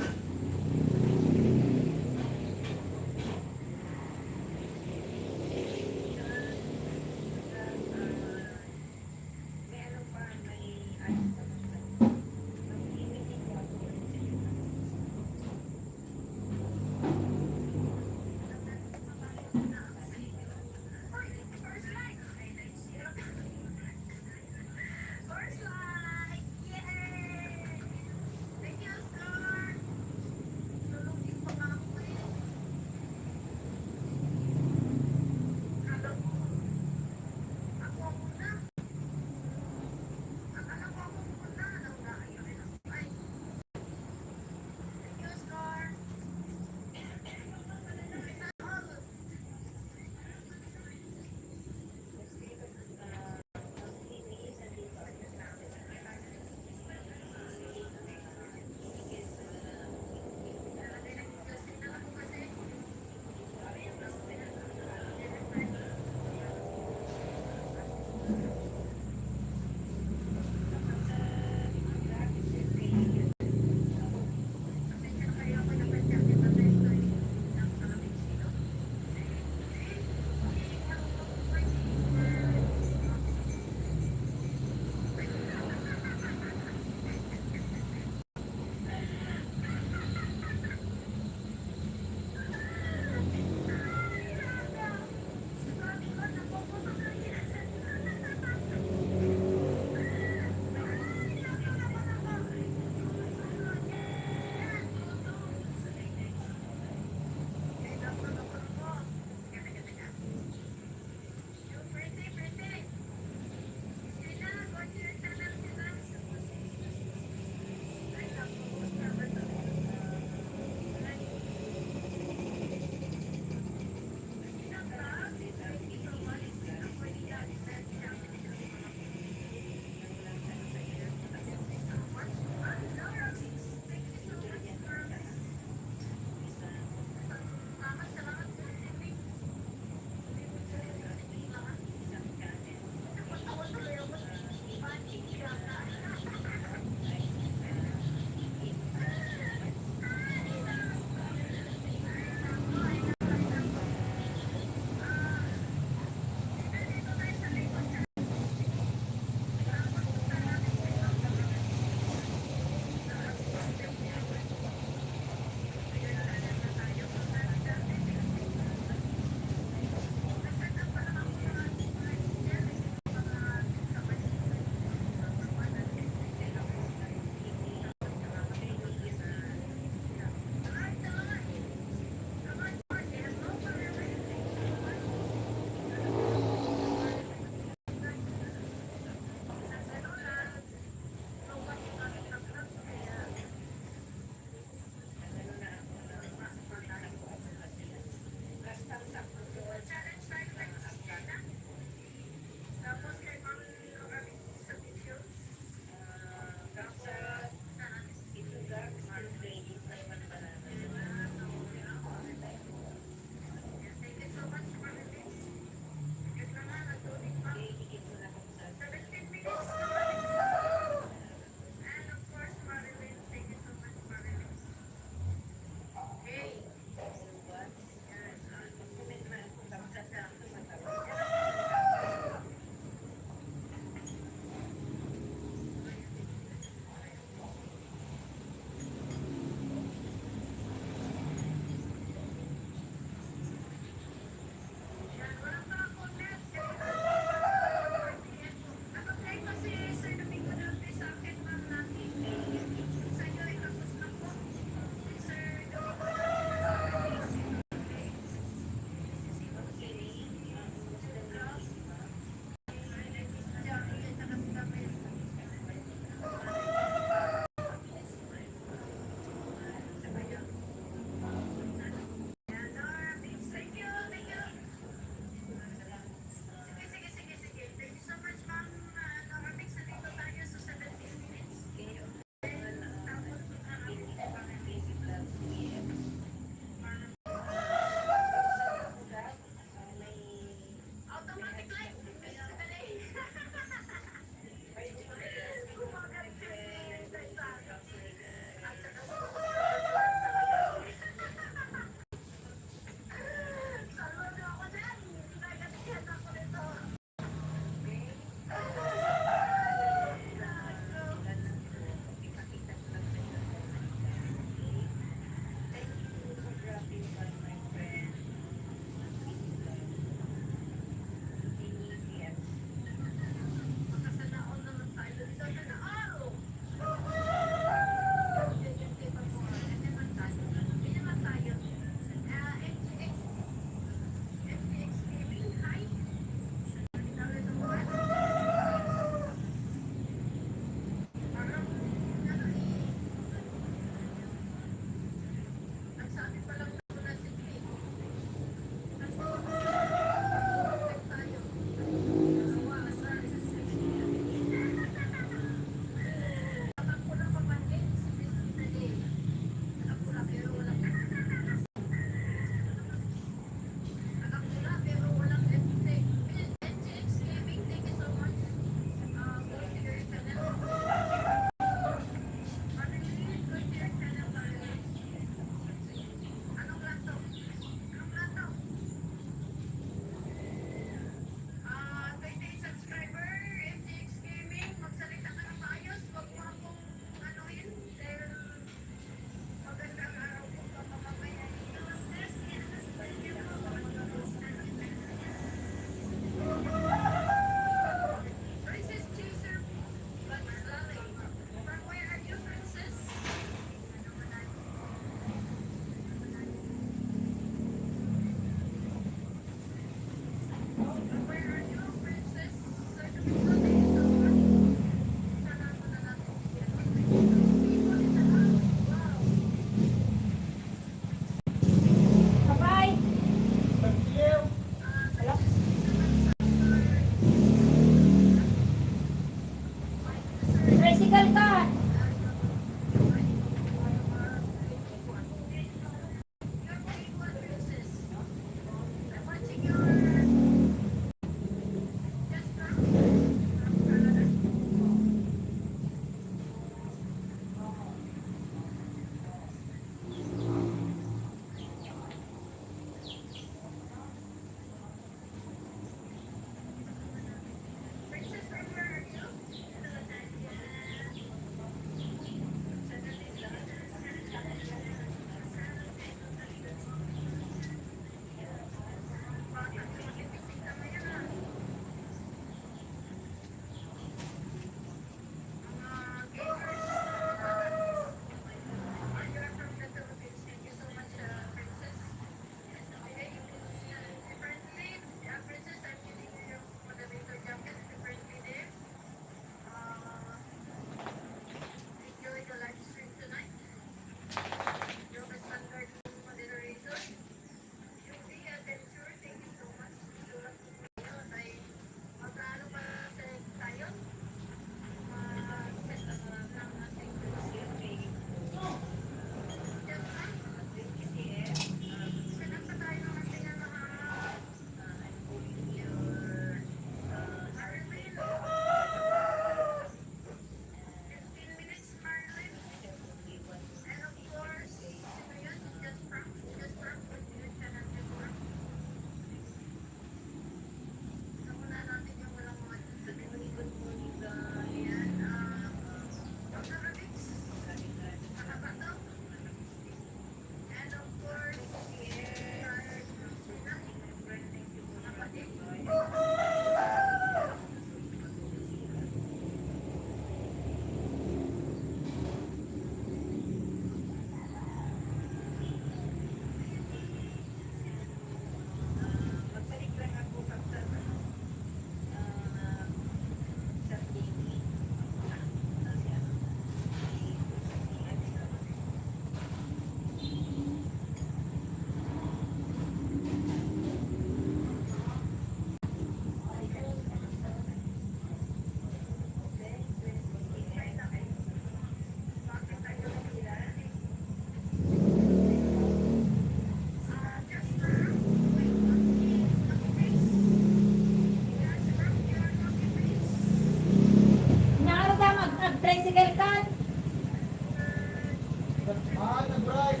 Ah, nag-bright.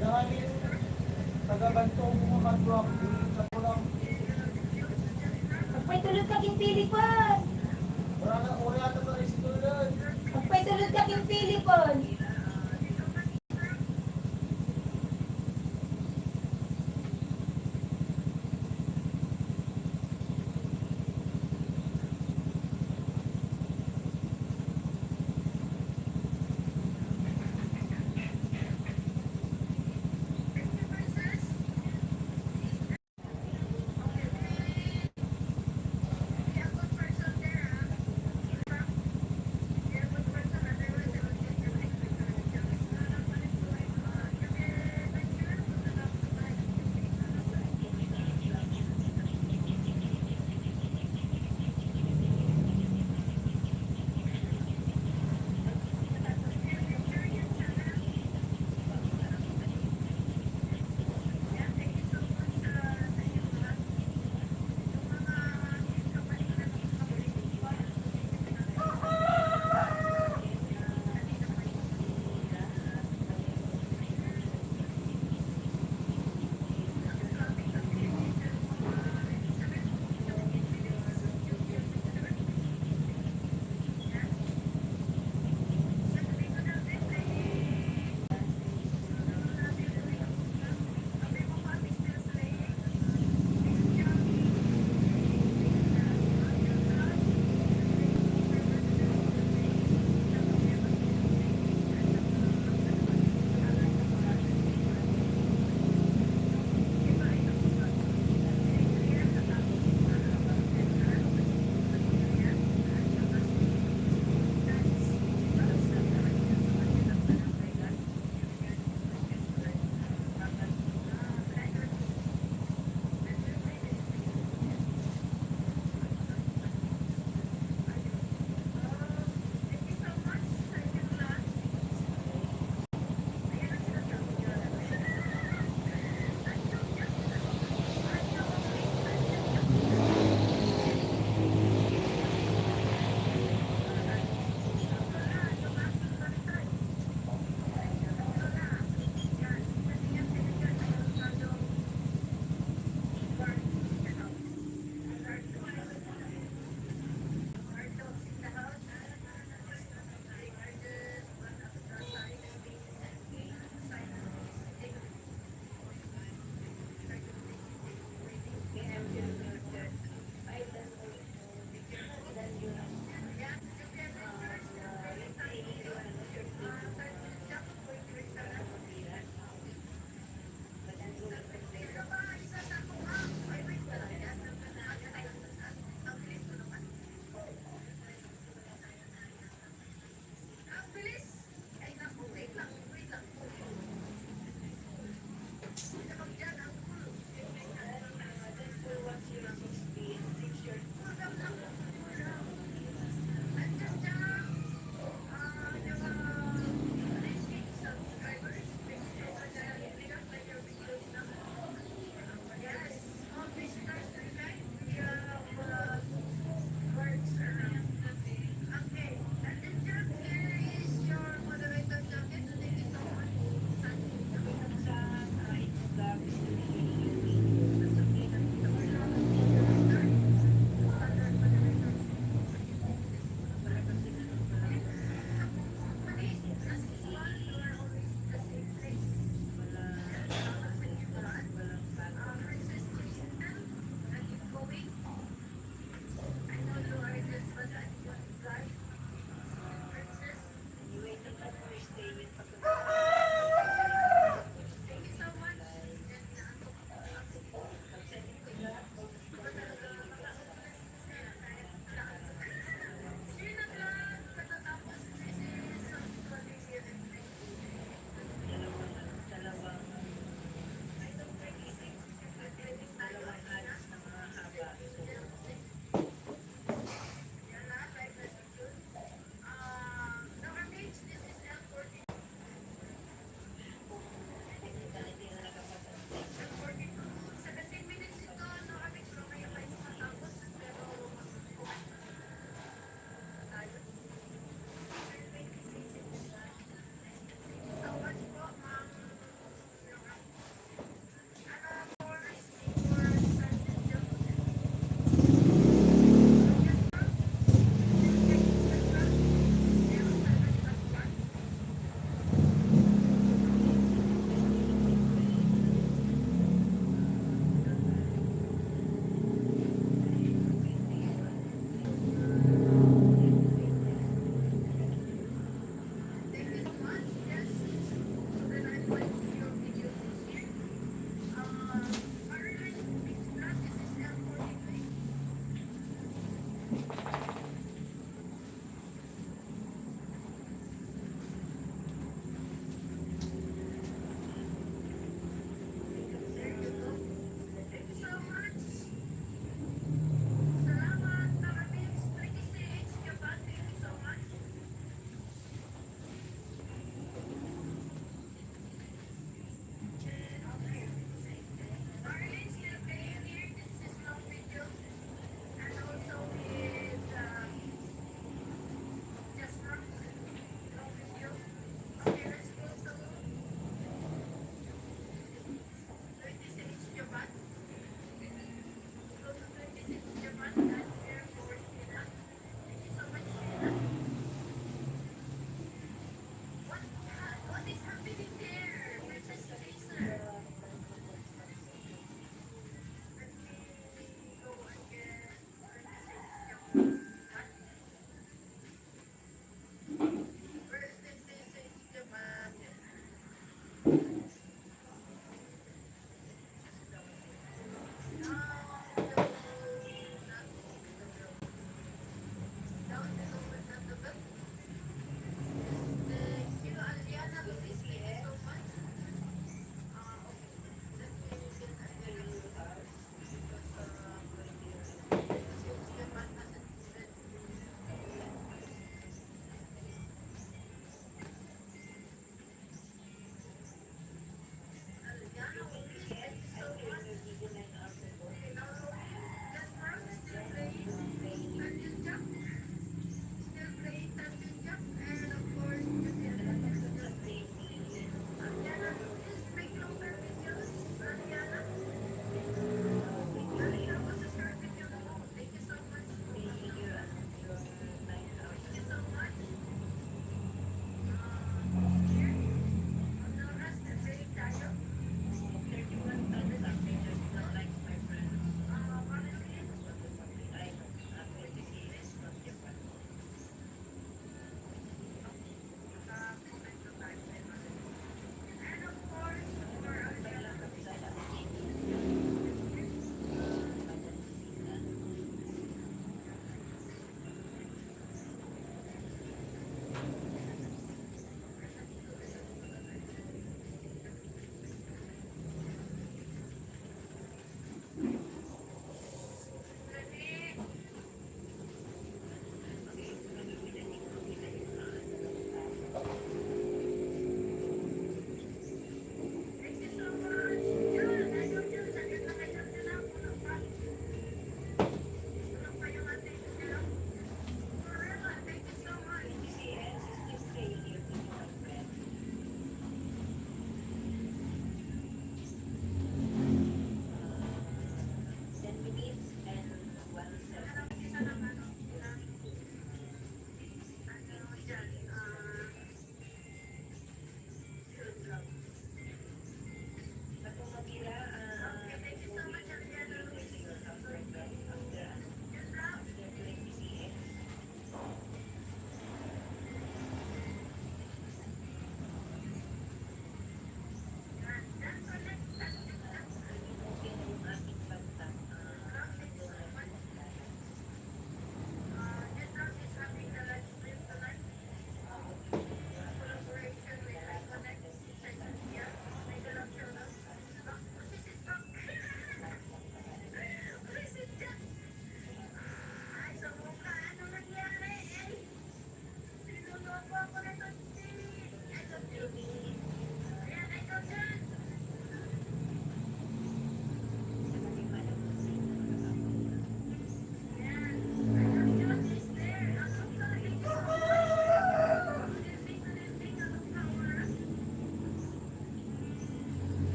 Dahil taga-banto mo mag-drop. Sa pulang. Magpay-tulog ka king Pilipon. Wala yata ba rin si Tulad? Magpay-tulog ka king Pilipon.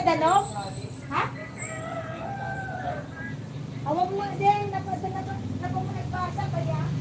Dalong? Ha? Awag mo din, na mo nagbasa ba yan?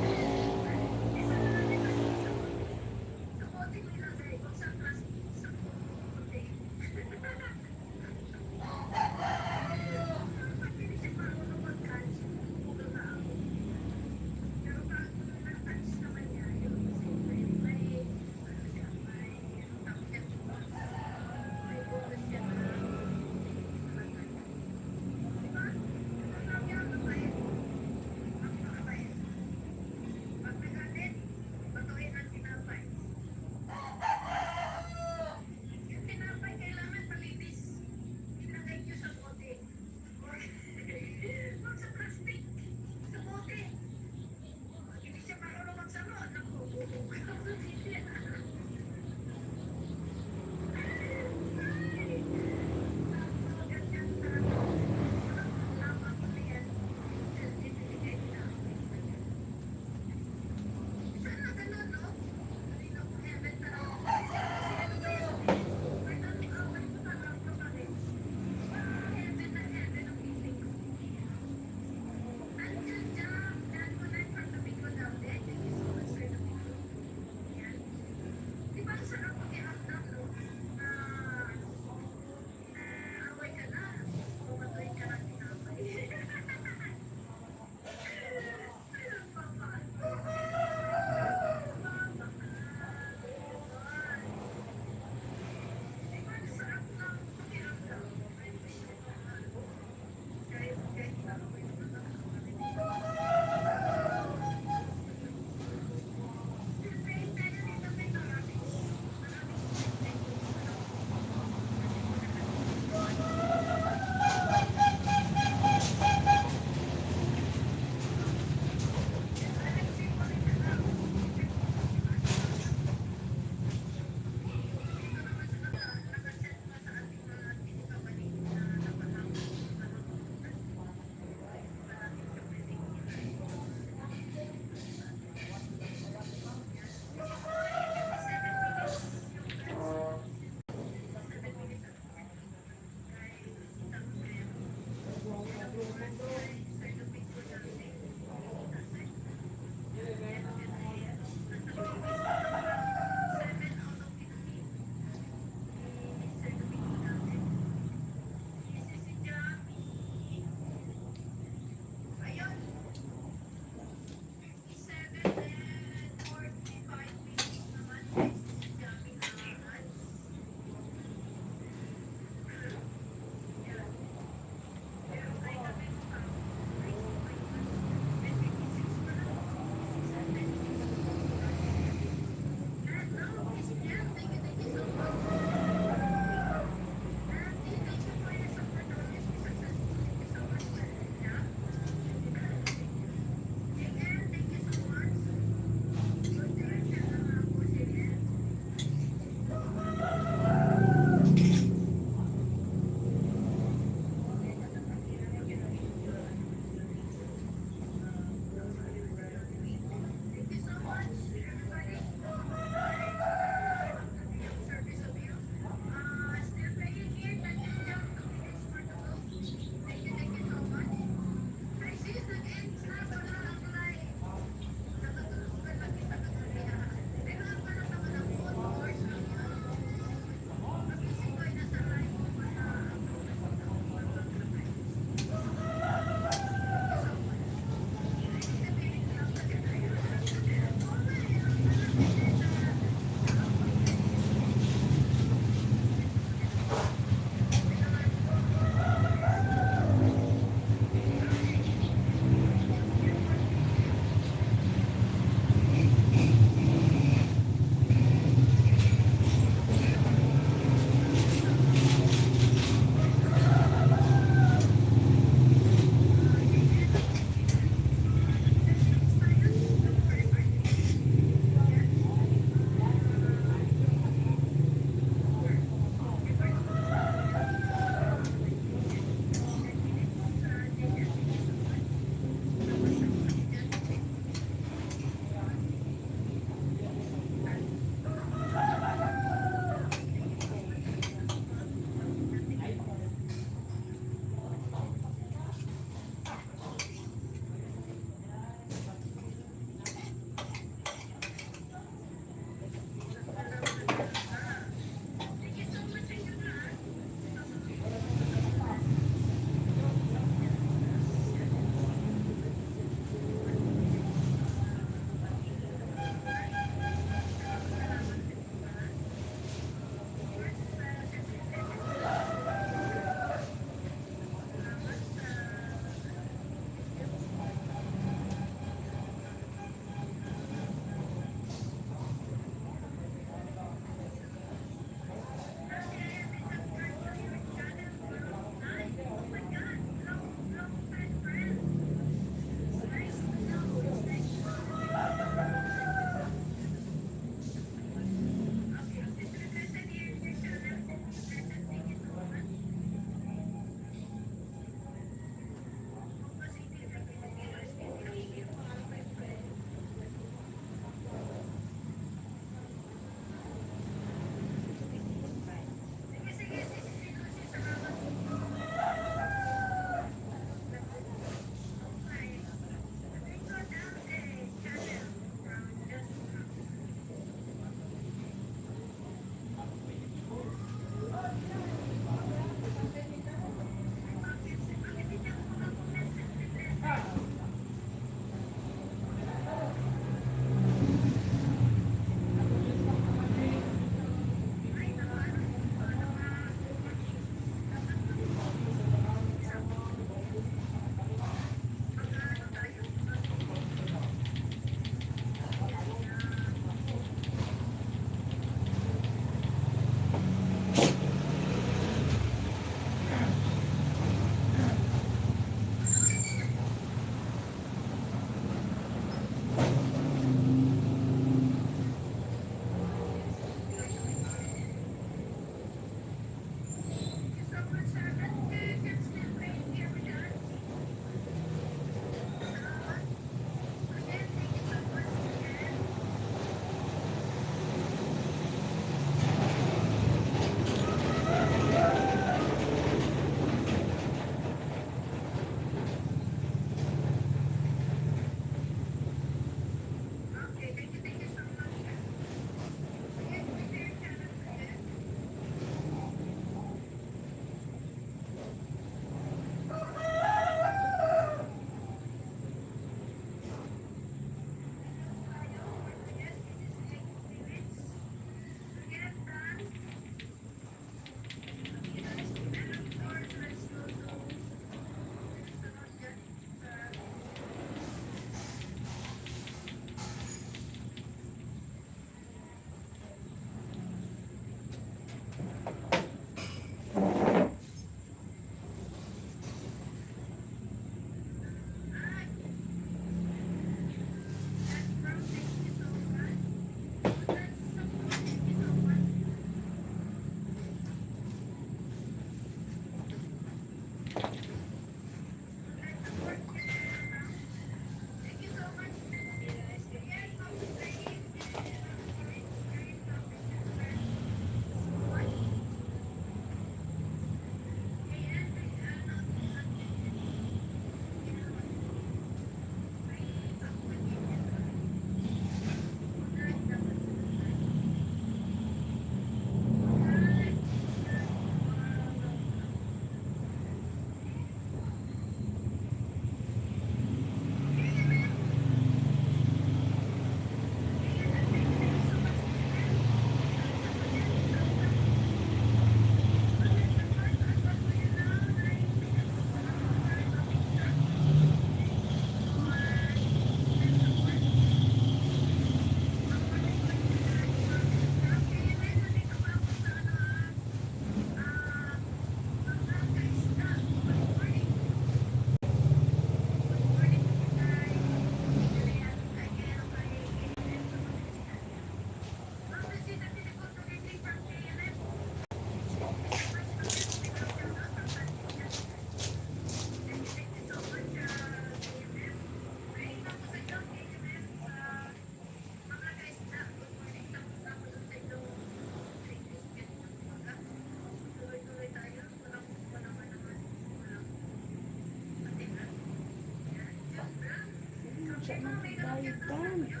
Kaitan.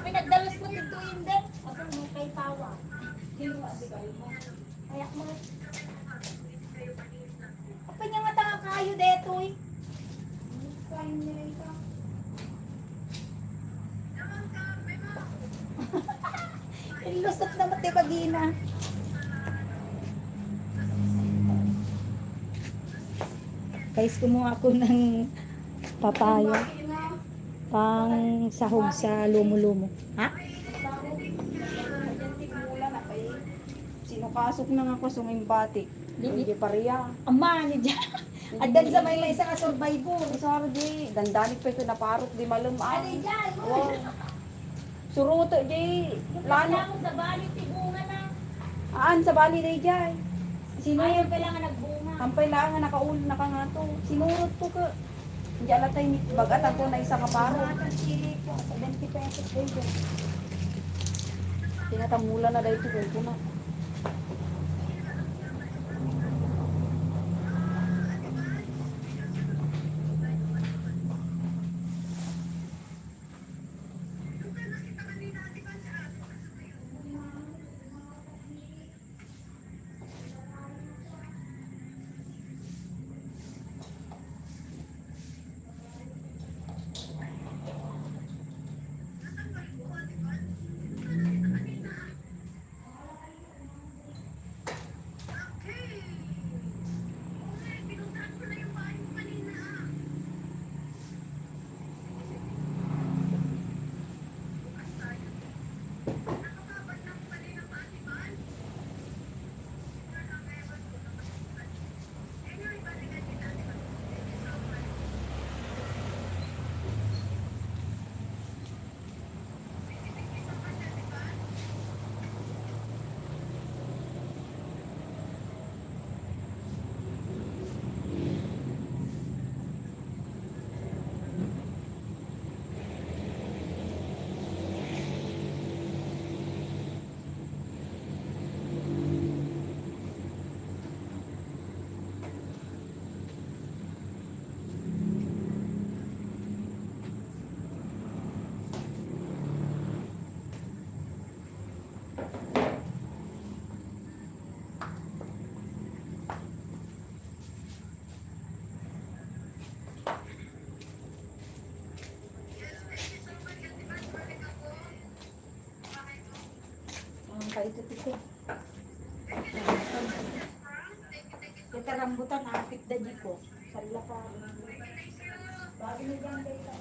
Pinagdalas mo dito hindi. Ako mo kay Tawa. Hindi mo abigay mo. Ayak mo. Apa niya nga tanga kayo deto eh. Kain nila ito. Ilusot na matibagina. Guys, kumuha ako ng papaya. Pang sahog sa lumo-lumo. Ha? Sinukasok na nga ko suming batik. Hindi pa riya. Ama, ni dyan. Adan sa may isa ka survival. Sorry, di. Dandanik pa ito naparot, di malum. Ano dyan? Wow. Suruto, di. Lano. Sa bali, tibunga na. Aan, sa bali, di, di. Sino Ayaw yun? kailangan nagbunga. Kampay lang nga nakaulo na ka nga to. Sinurot po ka. Hindi alatay ni bagat ako na isa kaparo. Tinatamula na dahil ito ko na. Kaito-tito. Kita rambutan, apit da di ko. Sala pa. Bago ni ganda ito.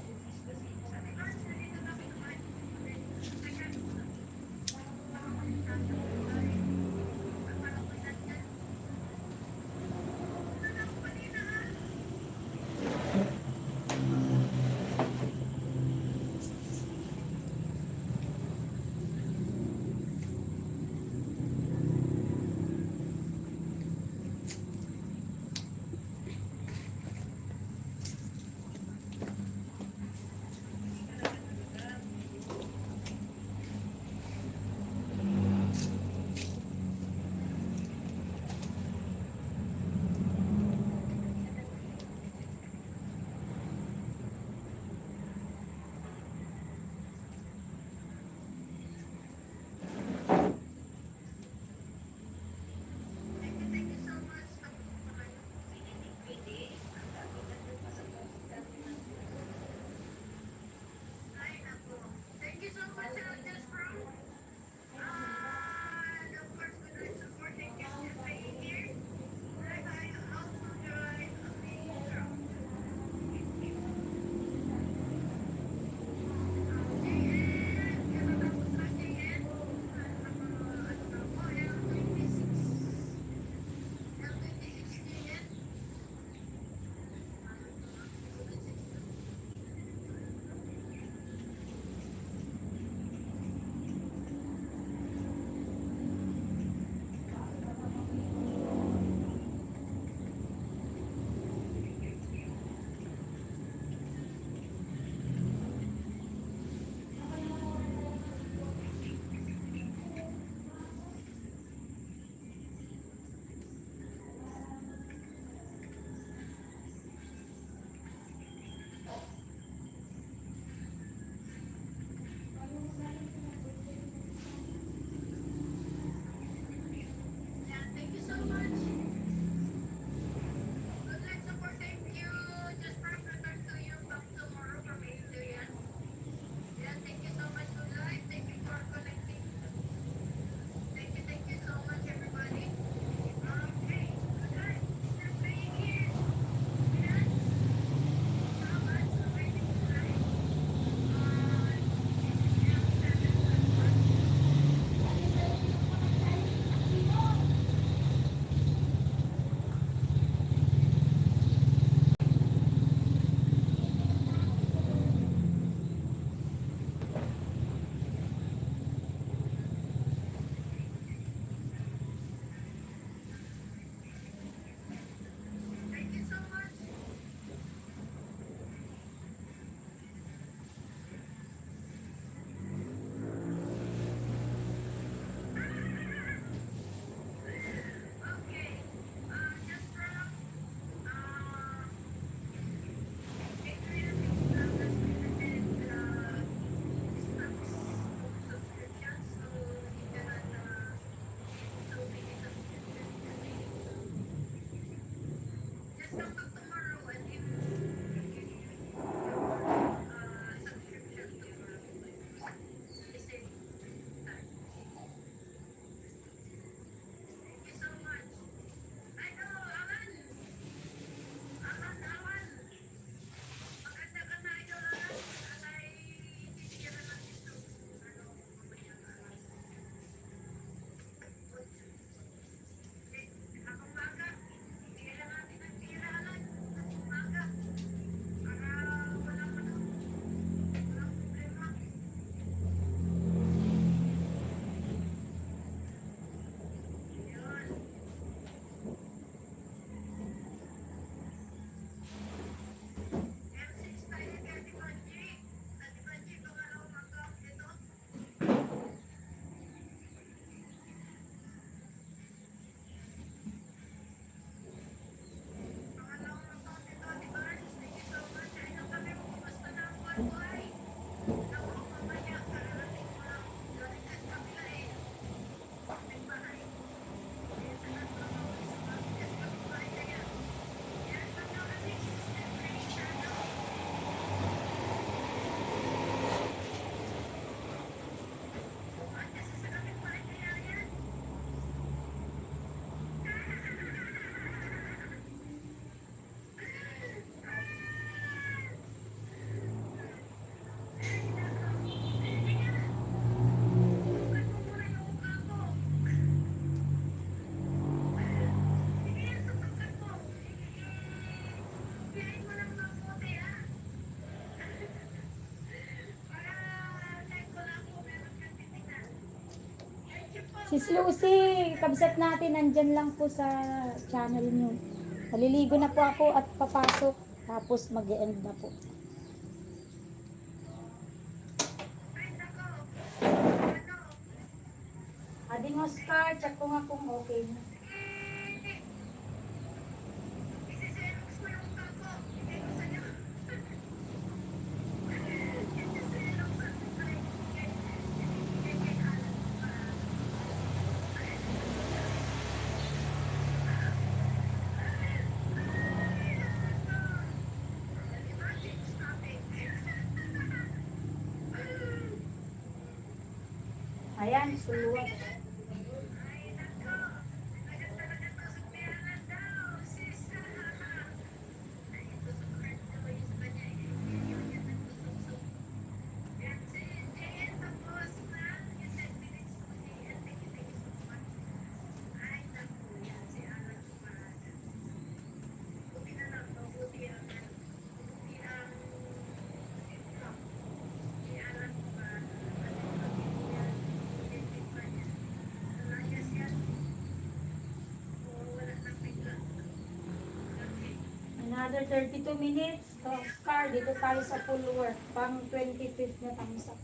Sis Lucy, kabsat natin, nandyan lang po sa channel nyo. Naliligo na po ako at papasok. Tapos mag-end na po. Ading Oscar, check ko nga kung okay na. Ayan, suluwat. Another 32 minutes. Oscar, dito tayo sa full work. Pang 25th na tamsak.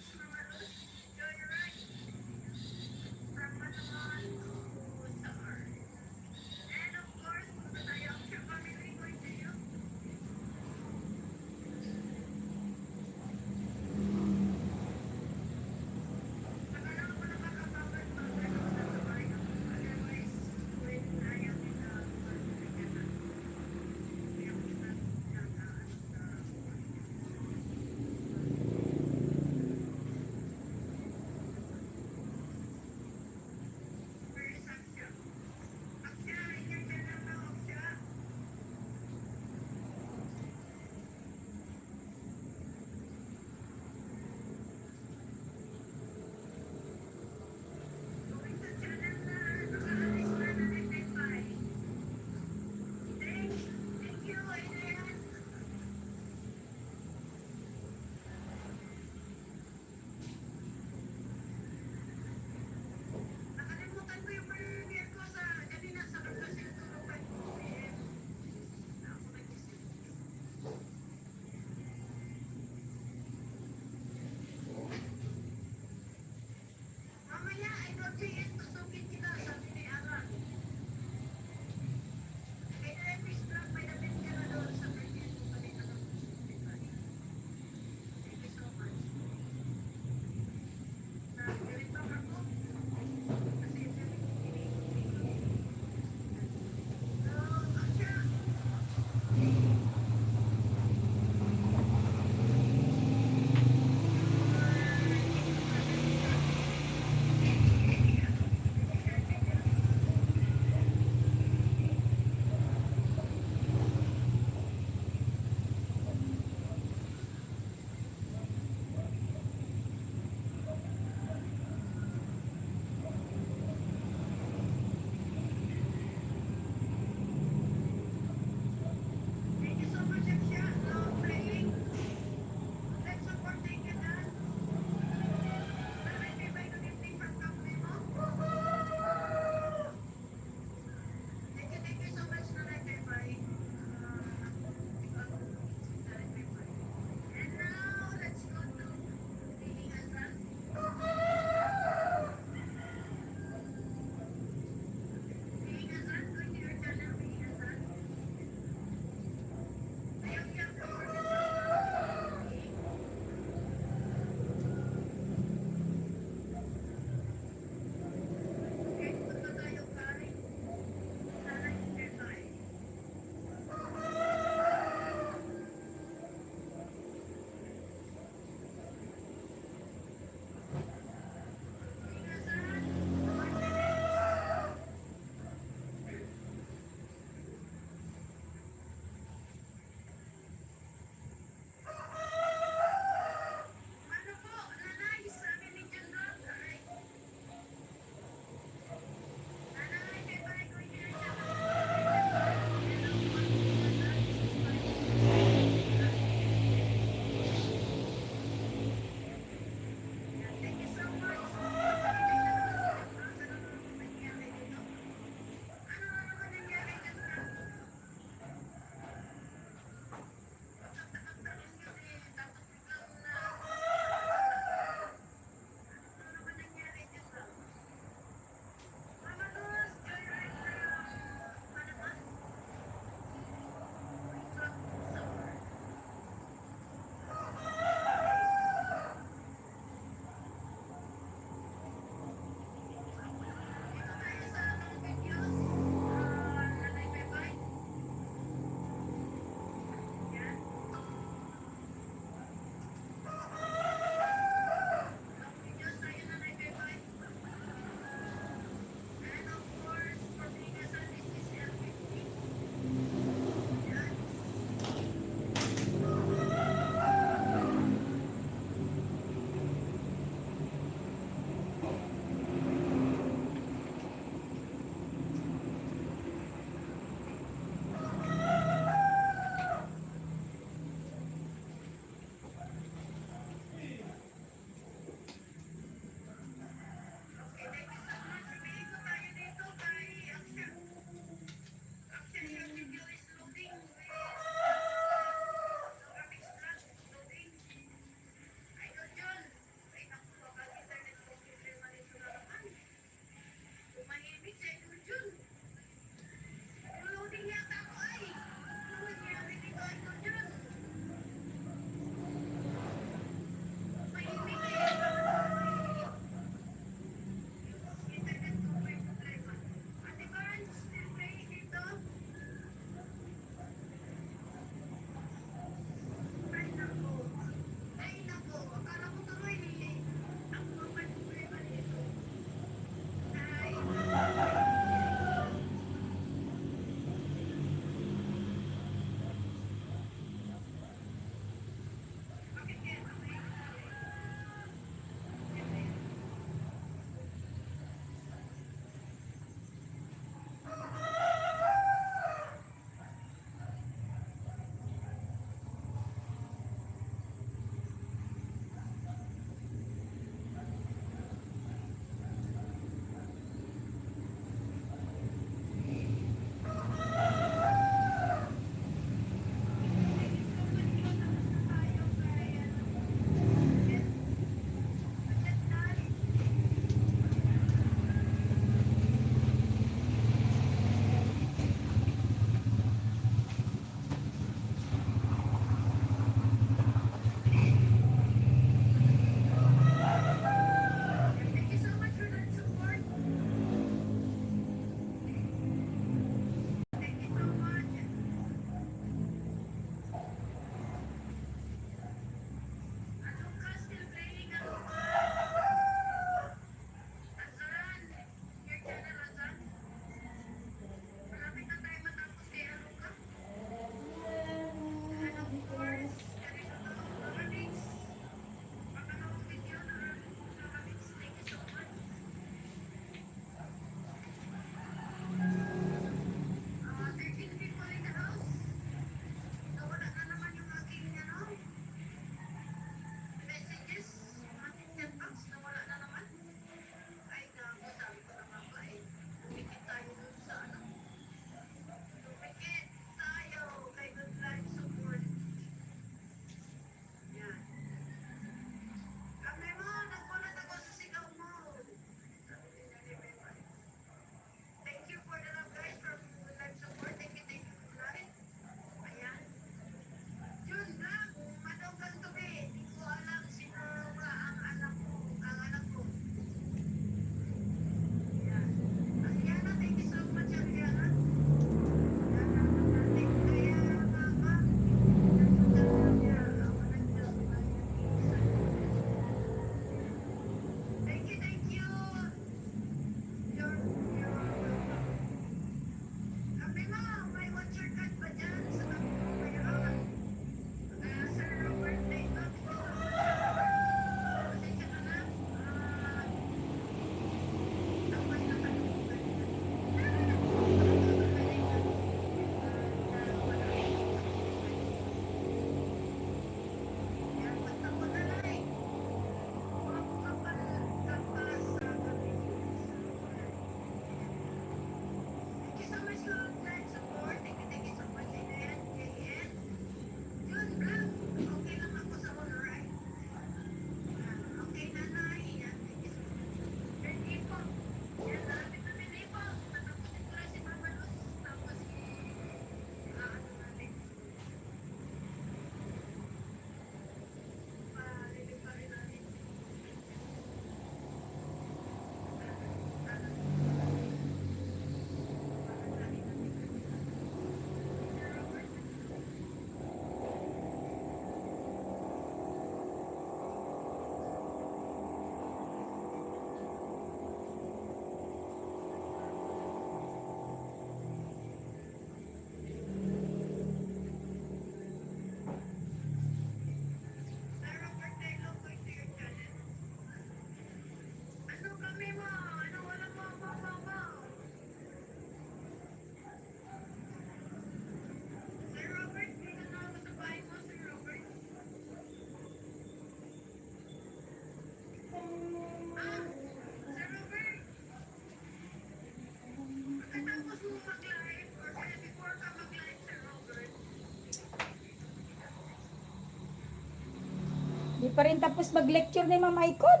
Di pa rin tapos mag-lecture ni Ma'am Icon.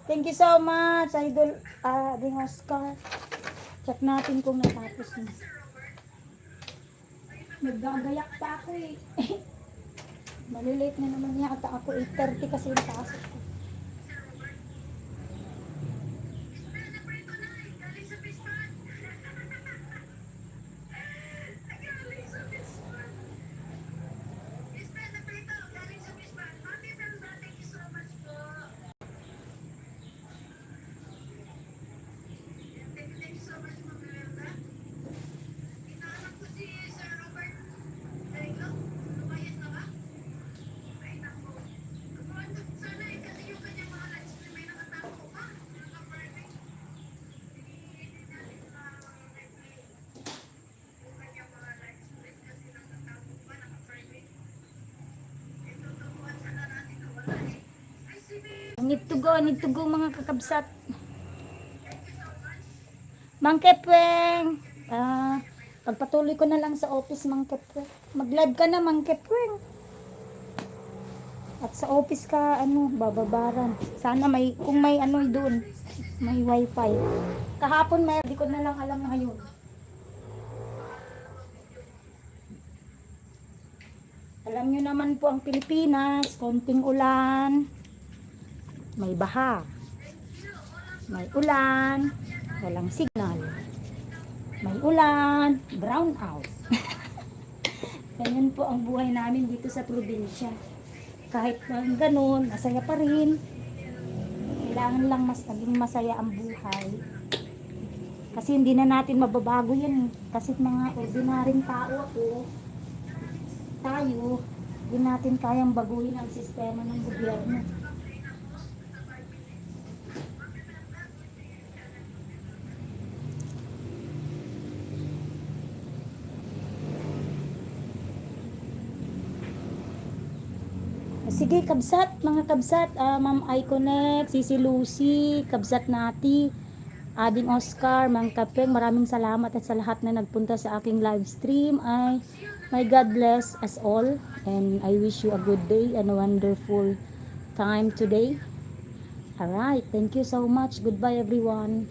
Thank you so much, Idol Ding Oscar. Check natin kung natapos na. Naggagayak pa ako eh. Malilate na naman yata ako. 8:30 kasi yung pasok ko. Need to go mga kakabsat. Mang Kepweng. Pagpatuloy ko na lang sa office, Mang Kepweng. Mag-live ka na, Mang Kepweng. At sa office ka, bababaran. Sana kung may doon, may wifi. Kahapon di ko na lang alam ngayon. Alam nyo naman po ang Pilipinas, konting ulan, may baha, may ulan, walang signal, may ulan, brown out. Ganyan po ang buhay namin dito sa probinsya. Kahit ganun, masaya pa rin. Kailangan lang maging masaya ang buhay. Kasi hindi na natin mababago yan. Kasi mga ordinaryong tao tayo, hindi natin kayang baguhin ang sistema ng gobyerno. Sige, kabsat, mga kabsat, Ma'am Iconex, Sisi Lucy, kabsat Nati, Ading Oscar, Mang Kapeng, maraming salamat at sa lahat na nagpunta sa aking live stream. May God bless us all and I wish you a good day and a wonderful time today. Alright, thank you so much. Goodbye everyone.